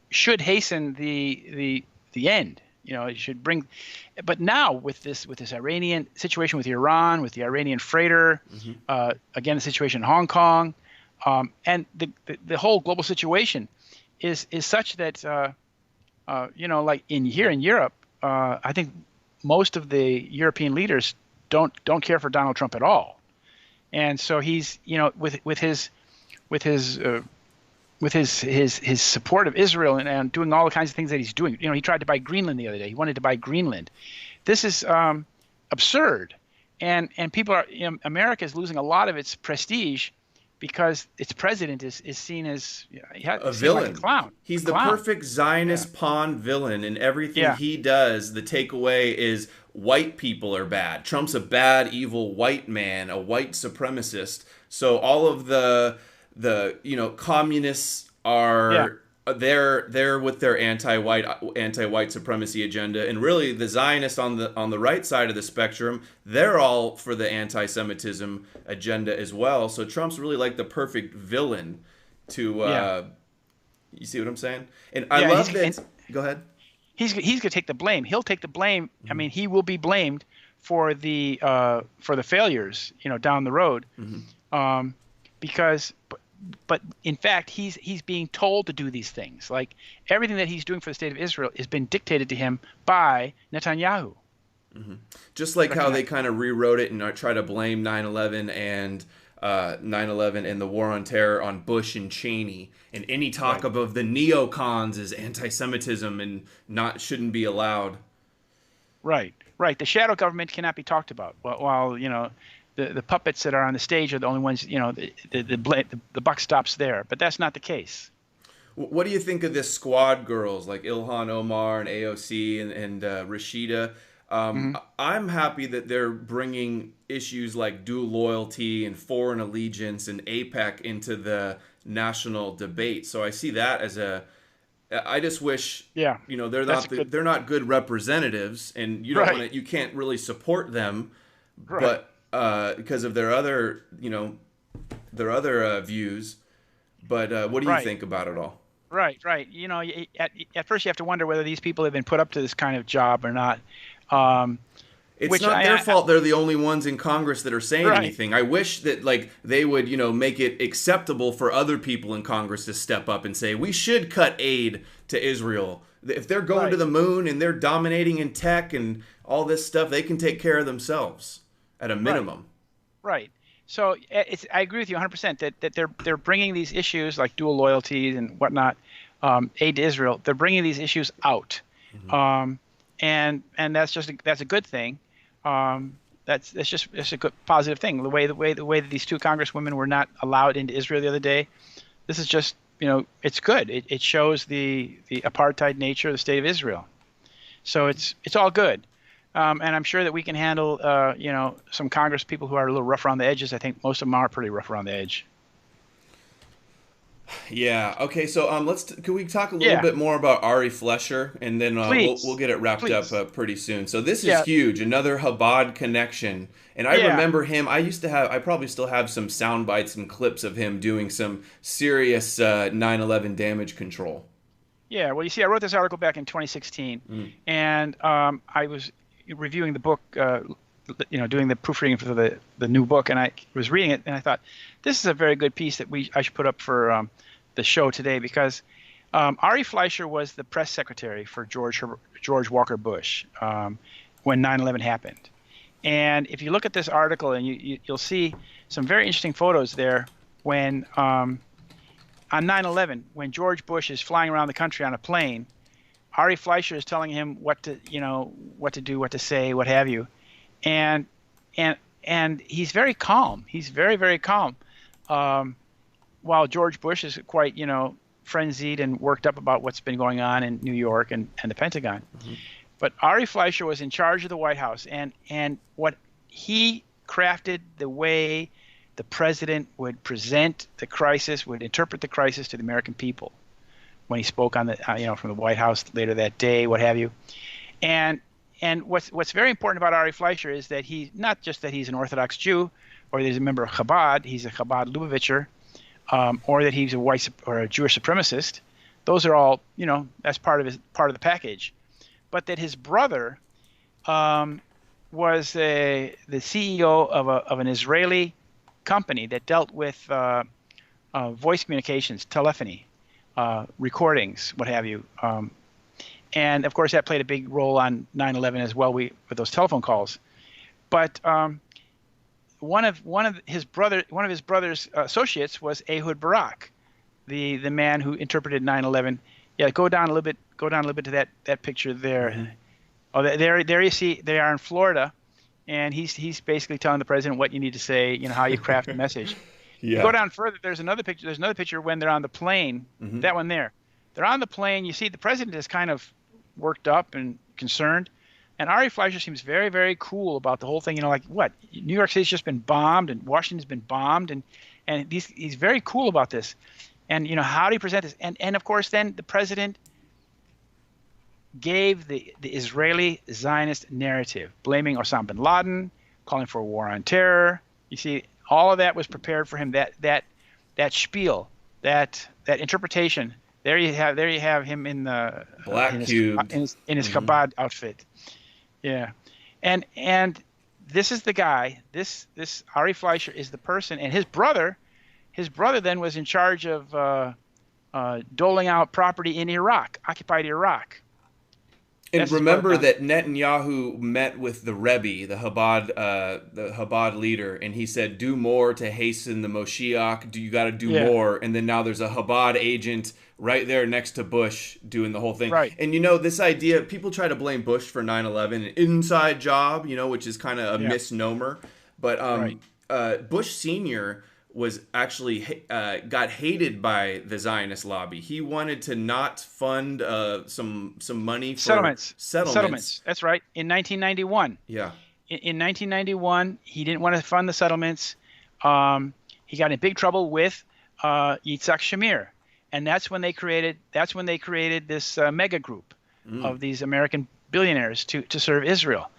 Speaker 2: should hasten the end. It should bring. But now with this Iranian situation with Iran, with the Iranian freighter, again the situation in Hong Kong, and the whole global situation is such that like here in Europe, I think most of the European leaders don't care for Donald Trump at all, and so he's with his support of Israel and doing all the kinds of things that he's doing. He tried to buy Greenland the other day. He wanted to buy Greenland. This is absurd, and people are America is losing a lot of its prestige because its president is seen as
Speaker 1: a villain,
Speaker 2: like a clown.
Speaker 1: He's the perfect Zionist pawn villain, and everything he does, the takeaway is white people are bad. Trump's a bad, evil white man, a white supremacist. So all of the communists are they're with their anti-white supremacy agenda, and really the Zionists on the right side of the spectrum, they're all for the anti-Semitism agenda as well. So Trump's really like the perfect villain to you see what I'm saying? And I love that. Go ahead.
Speaker 2: He's going to take the blame. He'll take the blame. I mean, he will be blamed for the failures, down the road, because but in fact he's being told to do these things. Like everything that he's doing for the state of Israel has been dictated to him by Netanyahu.
Speaker 1: Just like how they kind of rewrote it and try to blame 9/11 and 9/11 and the war on terror on Bush and Cheney, and any talk of the neocons as anti-Semitism and shouldn't be allowed.
Speaker 2: Right. The shadow government cannot be talked about. While the puppets that are on the stage are the only ones. The buck stops there. But that's not the case.
Speaker 1: What do you think of this squad girls like Ilhan Omar and AOC and Rashida? I'm happy that they're bringing issues like dual loyalty and foreign allegiance and AIPAC into the national debate. So I see that as I just wish, they're not good representatives, and you don't you can't really support them, but because of their other views. But what do you think about it all?
Speaker 2: Right. At first you have to wonder whether these people have been put up to this kind of job or not.
Speaker 1: It's not their fault. They're the only ones in Congress that are saying anything. I wish that they would, make it acceptable for other people in Congress to step up and say we should cut aid to Israel. If they're going to the moon and they're dominating in tech and all this stuff, they can take care of themselves at a minimum.
Speaker 2: Right. So I agree with you 100% that they're bringing these issues like dual loyalties and whatnot, aid to Israel. They're bringing these issues out. And that's a good thing. That's a good positive thing. The way that these two congresswomen were not allowed into Israel the other day, this is just it's good. It shows the apartheid nature of the state of Israel. So it's all good. And I'm sure that we can handle some Congress people who are a little rough around the edges. I think most of them are pretty rough around the edge.
Speaker 1: Yeah. Okay. So can we talk a little bit more about Ari Fleischer, and then we'll get it wrapped up pretty soon. So this is huge. Another Chabad connection, and I remember him. I probably still have some sound bites and clips of him doing some serious 9/11 damage control.
Speaker 2: Yeah. Well, you see, I wrote this article back in 2016, and I was reviewing the book. Doing the proofreading for the new book, and I was reading it, and I thought, this is a very good piece that I should put up for the show today, because Ari Fleischer was the press secretary for George Walker Bush when 9/11 happened. And if you look at this article, and you'll see some very interesting photos there when on 9/11, when George Bush is flying around the country on a plane, Ari Fleischer is telling him what to do, what to say, what have you. And he's very calm. He's very, very calm. While George Bush is quite, frenzied and worked up about what's been going on in New York and the Pentagon. But Ari Fleischer was in charge of the White House, and what he crafted the way the president would present the crisis, would interpret the crisis to the American people when he spoke on from the White House later that day, what have you. And what's very important about Ari Fleischer is that he's not just that he's an Orthodox Jew or that he's a member of Chabad, he's a Chabad Lubavitcher, or that he's a Jewish supremacist. Those are all, that's part of the package. But that his brother was the CEO of an Israeli company that dealt with voice communications, telephony, recordings, what have you. And of course, that played a big role on 9/11 as well, with those telephone calls. But one of his brother's associates was Ehud Barak, the man who interpreted 9/11. Yeah, go down a little bit to that picture there. Mm-hmm. Oh, there you see they are in Florida, and he's basically telling the president what you need to say, how you craft a message. Yeah. Go down further. There's another picture when they're on the plane. Mm-hmm. That one there. They're on the plane. You see the president is kind of worked up and concerned, and Ari Fleischer seems very, very cool about the whole thing. Like what? New York City's just been bombed, and Washington's been bombed, and he's very cool about this. And how do you present this? And of course, then the president gave the Israeli Zionist narrative, blaming Osama bin Laden, calling for a war on terror. You see, all of that was prepared for him. That spiel, that interpretation. There you have him in the
Speaker 1: black cube
Speaker 2: in his Chabad outfit. Yeah, and this is the guy. This Ari Fleischer is the person, and his brother then was in charge of doling out property in Iraq, occupied Iraq.
Speaker 1: And remember that Netanyahu met with the Rebbe, the Chabad leader, and he said, "Do more to hasten the Moshiach. You got to do more." And then now there's a Chabad agent right there next to Bush doing the whole thing.
Speaker 2: Right.
Speaker 1: And this idea, people try to blame Bush for 9/11, an inside job, which is kind of a misnomer. But Bush Senior was actually got hated by the Zionist lobby. He wanted to not fund some money for settlements.
Speaker 2: That's right. In 1991.
Speaker 1: Yeah.
Speaker 2: In 1991, he didn't want to fund the settlements. He got in big trouble with Yitzhak Shamir, and that's when they created this mega group of these American billionaires to serve Israel.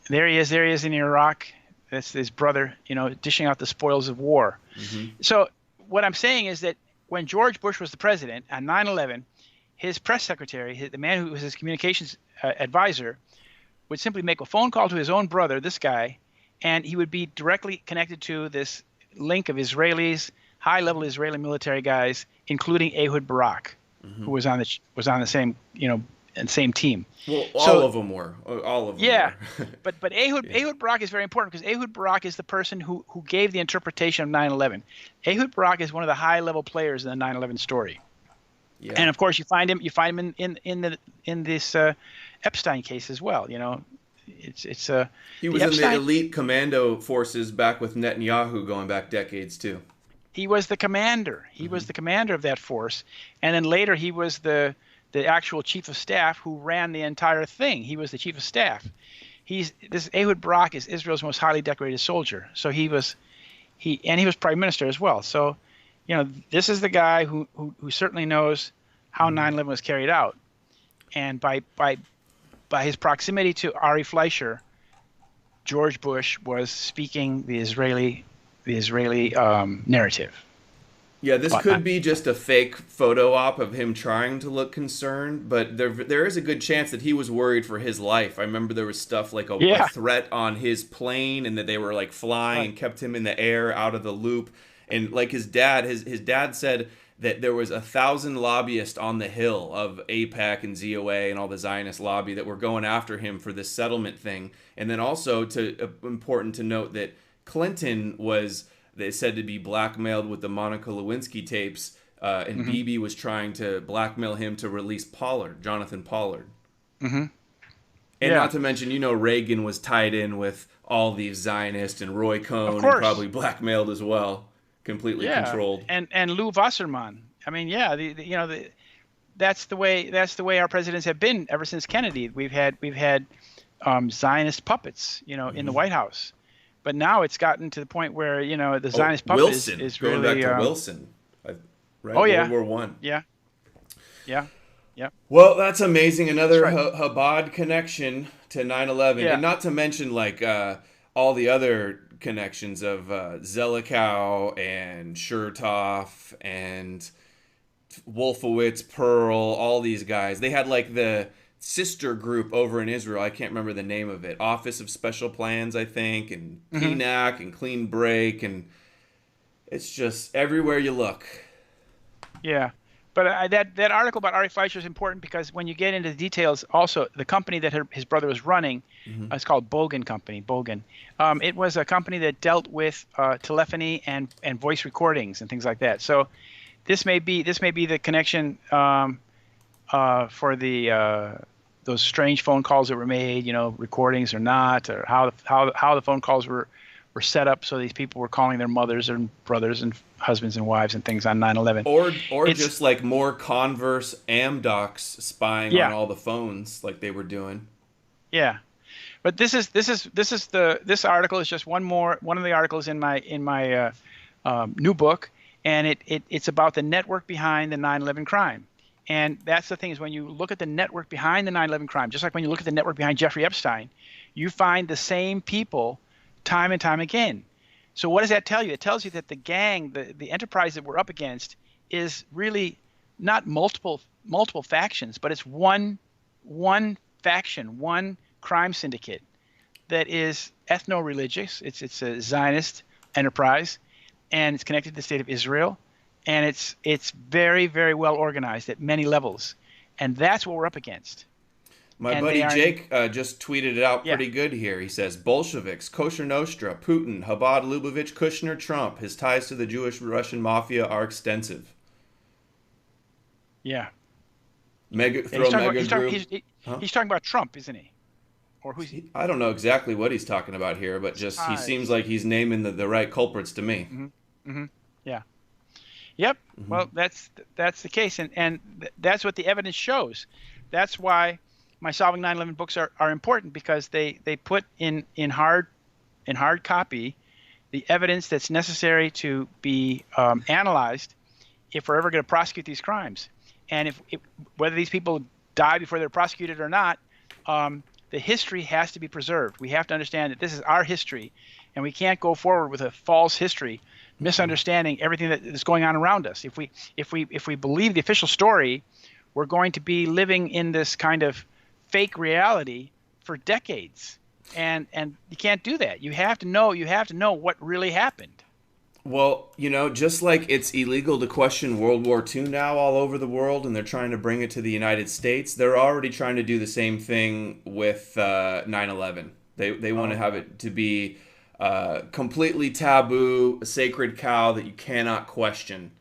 Speaker 2: There he is in Iraq. That's his brother, dishing out the spoils of war. So what I'm saying is that when George Bush was the president on 9/11, his press secretary, the man who was his communications advisor, would simply make a phone call to his own brother, this guy, and he would be directly connected to this link of Israelis, high-level Israeli military guys, including Ehud Barak, who was on the same, and same team.
Speaker 1: Well, all of them were.
Speaker 2: Yeah, but Ehud Barak is very important because Ehud Barak is the person who gave the interpretation of 9/11. Ehud Barak is one of the high-level players in the 9/11 story. Yeah. And of course, you find him in this Epstein case as well. He
Speaker 1: was in the elite commando forces back with Netanyahu going back decades too.
Speaker 2: He was the commander. He was the commander of that force, and then later he was the actual chief of staff who ran the entire thing. He was the chief of staff. This Ehud Barak is Israel's most highly decorated soldier. So he was prime minister as well. So, this is the guy who certainly knows how 9/11 was carried out, and by his proximity to Ari Fleischer, George Bush was speaking the Israeli narrative.
Speaker 1: Yeah, this could be just a fake photo op of him trying to look concerned, but there is a good chance that he was worried for his life. I remember there was stuff like a threat on his plane, and that they were like flying and kept him in the air out of the loop. And like his dad said that there was 1,000 lobbyists on the Hill of AIPAC and ZOA and all the Zionist lobby that were going after him for this settlement thing. And then also important to note that Clinton was, they said, to be blackmailed with the Monica Lewinsky tapes, and Bibi was trying to blackmail him to release Jonathan Pollard. And not to mention, Reagan was tied in with all these Zionists, and Roy Cohn, and probably blackmailed as well, completely controlled.
Speaker 2: And Lou Wasserman. I mean, that's the way our presidents have been ever since Kennedy. We've had Zionist puppets, in the White House. But now it's gotten to the point where, the Zionist puppet
Speaker 1: Wilson,
Speaker 2: is
Speaker 1: going
Speaker 2: really...
Speaker 1: back to Wilson, right?
Speaker 2: Oh, yeah.
Speaker 1: World War I.
Speaker 2: Yeah.
Speaker 1: Well, that's amazing. Another Chabad connection to 9/11. And not to mention, all the other connections of Zelikow and Chertoff and Wolfowitz, Pearl, all these guys. They had, the sister group over in Israel. I can't remember the name of it. Office of Special Plans, I think, and PNAC and Clean Break, and it's just everywhere you look. Yeah.
Speaker 2: But that article about Ari Fleischer is important because when you get into the details, also the company that his brother was running, it's called B0LLYN Company. B0LLYN. It was a company that dealt with telephony and voice recordings and things like that. So this may be the connection for those strange phone calls that were made, recordings or not, or how the phone calls were set up so these people were calling their mothers and brothers and husbands and wives and things on 9/11.
Speaker 1: Or just more Converse Amdocs spying on all the phones like they were doing.
Speaker 2: Yeah. But this article is just one of the articles in my new book, and it's about the network behind the 9/11 crime. And that's the thing, is when you look at the network behind the 9/11 crime, just like when you look at the network behind Jeffrey Epstein, you find the same people time and time again. So what does that tell you? It tells you that the gang, the enterprise that we're up against, is really not multiple factions, but it's one faction, one crime syndicate that is ethno-religious. It's a Zionist enterprise, and it's connected to the state of Israel, and it's very, very well organized at many levels, and that's what we're up against.
Speaker 1: My
Speaker 2: And they
Speaker 1: buddy
Speaker 2: are,
Speaker 1: Jake just tweeted it out
Speaker 2: yeah,
Speaker 1: pretty good here. He says, Bolsheviks, Kosher Nostra, Putin, Chabad Lubavitch, Kushner, Trump. His ties to the Jewish-Russian mafia are extensive.
Speaker 2: yeah.
Speaker 1: Mega,
Speaker 2: And
Speaker 1: throw mega group.
Speaker 2: he's talking about Trump, isn't he? Or who's he?
Speaker 1: I don't know exactly what he's talking about here, but just he seems
Speaker 2: Ties.
Speaker 1: like he's naming the right culprits to me.
Speaker 2: Yeah. Yep.
Speaker 1: Mm-hmm.
Speaker 2: Well, that's the case, and that's what the evidence shows. That's why my Solving 9/11 books are important, because they put in hard copy the evidence that's necessary to be analyzed if we're ever going to prosecute these crimes. And if whether these people die before they're prosecuted or not, the history has to be preserved. We have to understand that this is our history, and we can't go forward with a false history, misunderstanding everything that is going on around us. If we believe the official story, we're going to be living in this kind of fake reality for decades, and you can't do that. You have to know what really happened.
Speaker 1: Well, just like it's illegal to question World War II now all over the world, and they're trying to bring it to the United States, they're already trying to do the same thing with 9/11. They want to have it to be completely taboo, a sacred cow that you cannot question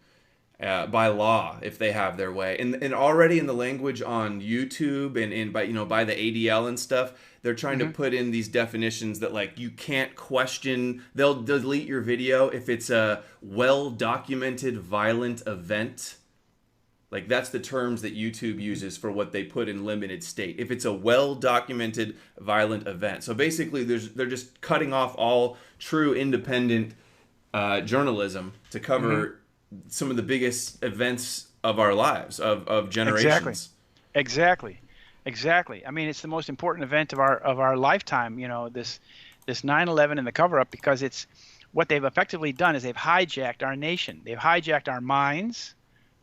Speaker 1: by law if they have their way. And already in the language on YouTube and by the ADL and stuff, they're trying to put in these definitions that, like, you can't question. They'll delete your video if it's a well-documented violent event. Like, that's the terms that YouTube uses for what they put in limited state. If it's a well-documented violent event. So basically, they're just cutting off all true independent journalism to cover some of the biggest events of our lives, of generations.
Speaker 2: Exactly. I mean, it's the most important event of our lifetime. This 9/11 and the cover-up, because it's what they've effectively done is they've hijacked our nation. They've hijacked our minds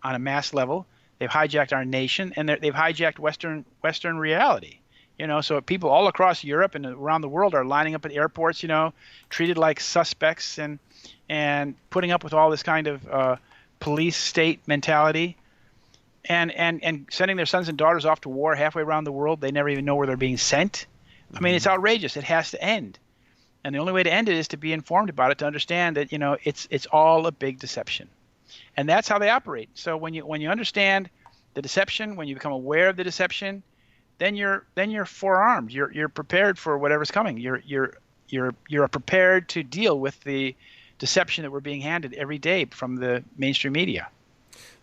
Speaker 2: on a mass level. They've hijacked our nation, and they've hijacked Western reality. So people all across Europe and around the world are lining up at airports, treated like suspects, and putting up with all this kind of police state mentality, and sending their sons and daughters off to war halfway around the world. They never even know where they're being sent. I mean, it's outrageous. It has to end. And the only way to end it is to be informed about it, to understand that, it's all a big deception. And that's how they operate. So when you understand the deception, when you become aware of the deception, then you're forearmed. You're prepared for whatever's coming. You're prepared to deal with the deception that we're being handed every day from the mainstream media.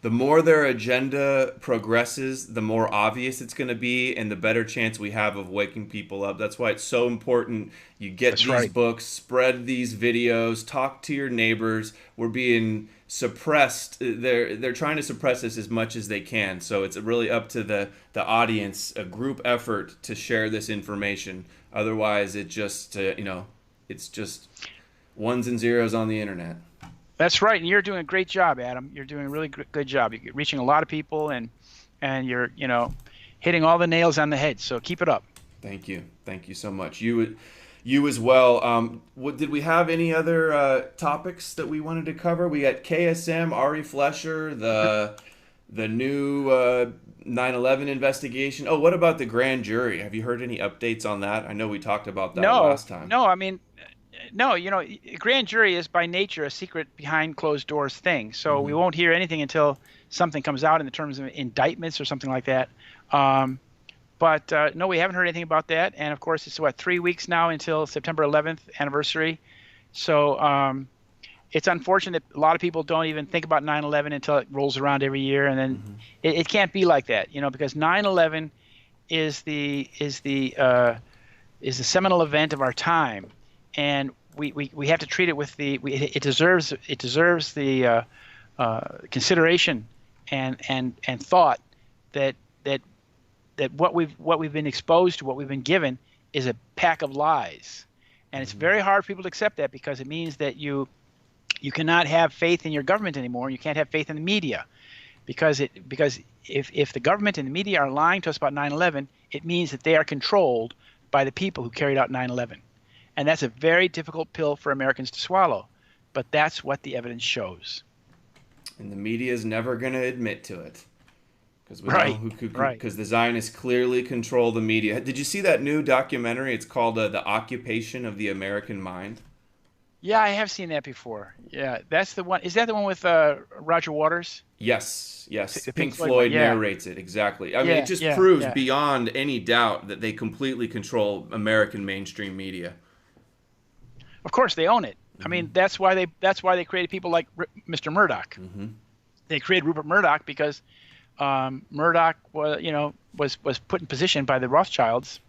Speaker 1: The more their agenda progresses, the more obvious it's going to be, and the better chance we have of waking people up. That's why it's so important you get these books, spread these videos, talk to your neighbors. We're being suppressed. They're trying to suppress us as much as they can. So it's really up to the audience, a group effort, to share this information. Otherwise, it's just ones and zeros on the internet.
Speaker 2: That's right, and you're doing a great job, Adam. You're doing a really good job. You're reaching a lot of people, and you're hitting all the nails on the head. So keep it up.
Speaker 1: Thank you so much. You as well. Did we have any other topics that we wanted to cover? We got KSM, Ari Fleischer, the new 9/11 investigation. Oh, what about the grand jury? Have you heard any updates on that? I know we talked about that last time.
Speaker 2: No, I mean. No, grand jury is by nature a secret behind closed doors thing. So we won't hear anything until something comes out in the terms of indictments or something like that. But no, we haven't heard anything about that. And of course, it's 3 weeks now until September 11th anniversary. So it's unfortunate that a lot of people don't even think about 9/11 until it rolls around every year. And then it can't be like that, because 9/11 is the seminal event of our time. And we have to treat it with it deserves the consideration and thought that what we've been exposed to, what we've been given, is a pack of lies, and it's very hard for people to accept that, because it means that you cannot have faith in your government anymore. You can't have faith in the media, because if the government and the media are lying to us about 9/11, it means that they are controlled by the people who carried out 9/11. And that's a very difficult pill for Americans to swallow. But that's what the evidence shows.
Speaker 1: And the media is never going to admit to it. Because we know
Speaker 2: Right, right.
Speaker 1: because the Zionists clearly control the media. Did you see that new documentary? It's called The Occupation of the American Mind.
Speaker 2: Yeah, I have seen that before. Yeah, that's the one. Is that the one with Roger Waters?
Speaker 1: Yes, yes.
Speaker 2: The
Speaker 1: Pink
Speaker 2: Pink Floyd one.
Speaker 1: Floyd
Speaker 2: Yeah,
Speaker 1: narrates it exactly. I mean, it
Speaker 2: yeah,
Speaker 1: just
Speaker 2: yeah,
Speaker 1: proves
Speaker 2: yeah.
Speaker 1: beyond any doubt that they completely control American mainstream media.
Speaker 2: Of course, they own it. I
Speaker 1: Hmm.
Speaker 2: mean, that's why they created people like Mr. Murdoch.
Speaker 1: Hmm.
Speaker 2: They created Rupert Murdoch because Murdoch was put in position by the Rothschilds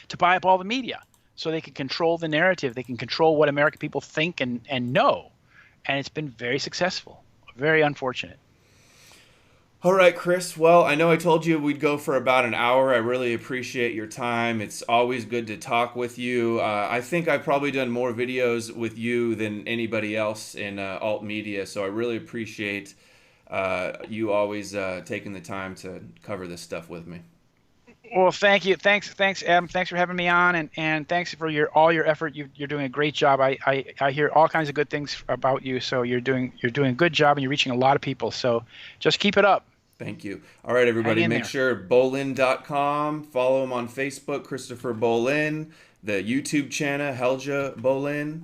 Speaker 2: to buy up all the media, so they can control the narrative. They can control what American people think and know, and it's been very successful. Very unfortunate.
Speaker 1: All right, Chris. Well, I know I told you we'd go for about an hour. I really appreciate your time. It's always good to talk with you. I think I've probably done more videos with you than anybody else in alt media, so I really appreciate you always taking the time to cover this stuff with me.
Speaker 2: Well, thank you. Thanks, Adam. Thanks for having me on, and thanks for all your effort. You're doing a great job. I hear all kinds of good things about you. So you're doing a good job, and you're reaching a lot of people. So just keep it up.
Speaker 1: Thank you. All right,
Speaker 2: Hang
Speaker 1: everybody,
Speaker 2: in
Speaker 1: make
Speaker 2: there.
Speaker 1: sure B0LLYN.com, follow him on Facebook, Christopher B0LLYN, the YouTube channel, Helja B0LLYN,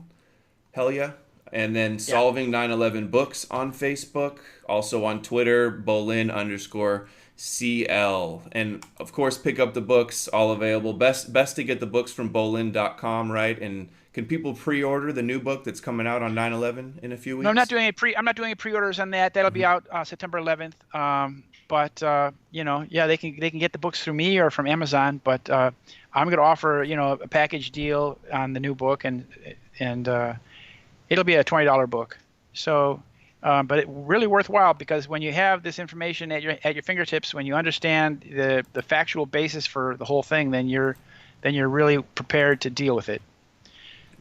Speaker 1: Helja, and then
Speaker 2: Yeah.
Speaker 1: Solving 9/11 Books on Facebook, also on Twitter, B0LLYN_CL. And of course, pick up the books, all available. Best to get the books from B0LLYN.com, right? And can people pre-order the new book that's coming out on 9/11 in a few
Speaker 2: No, I'm not
Speaker 1: weeks?
Speaker 2: doing any pre-orders on that. That'll be
Speaker 1: Hmm.
Speaker 2: out September 11th. But yeah, they can get the books through me or from Amazon. But I'm going to offer a package deal on the new book, and it'll be a $20 book. So, but it really worthwhile, because when you have this information at your fingertips, when you understand the factual basis for the whole thing, then you're really prepared to deal with it.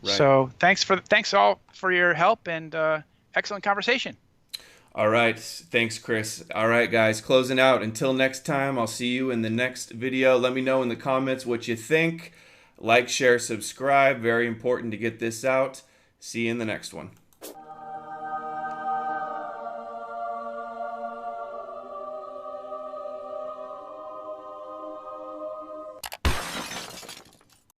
Speaker 1: Right.
Speaker 2: So thanks all for your help, and excellent conversation.
Speaker 1: All right. Thanks, Chris. All right, guys. Closing out. Until next time, I'll see you in the next video. Let me know in the comments what you think. Like, share, subscribe. Very important to get this out. See you in the next one.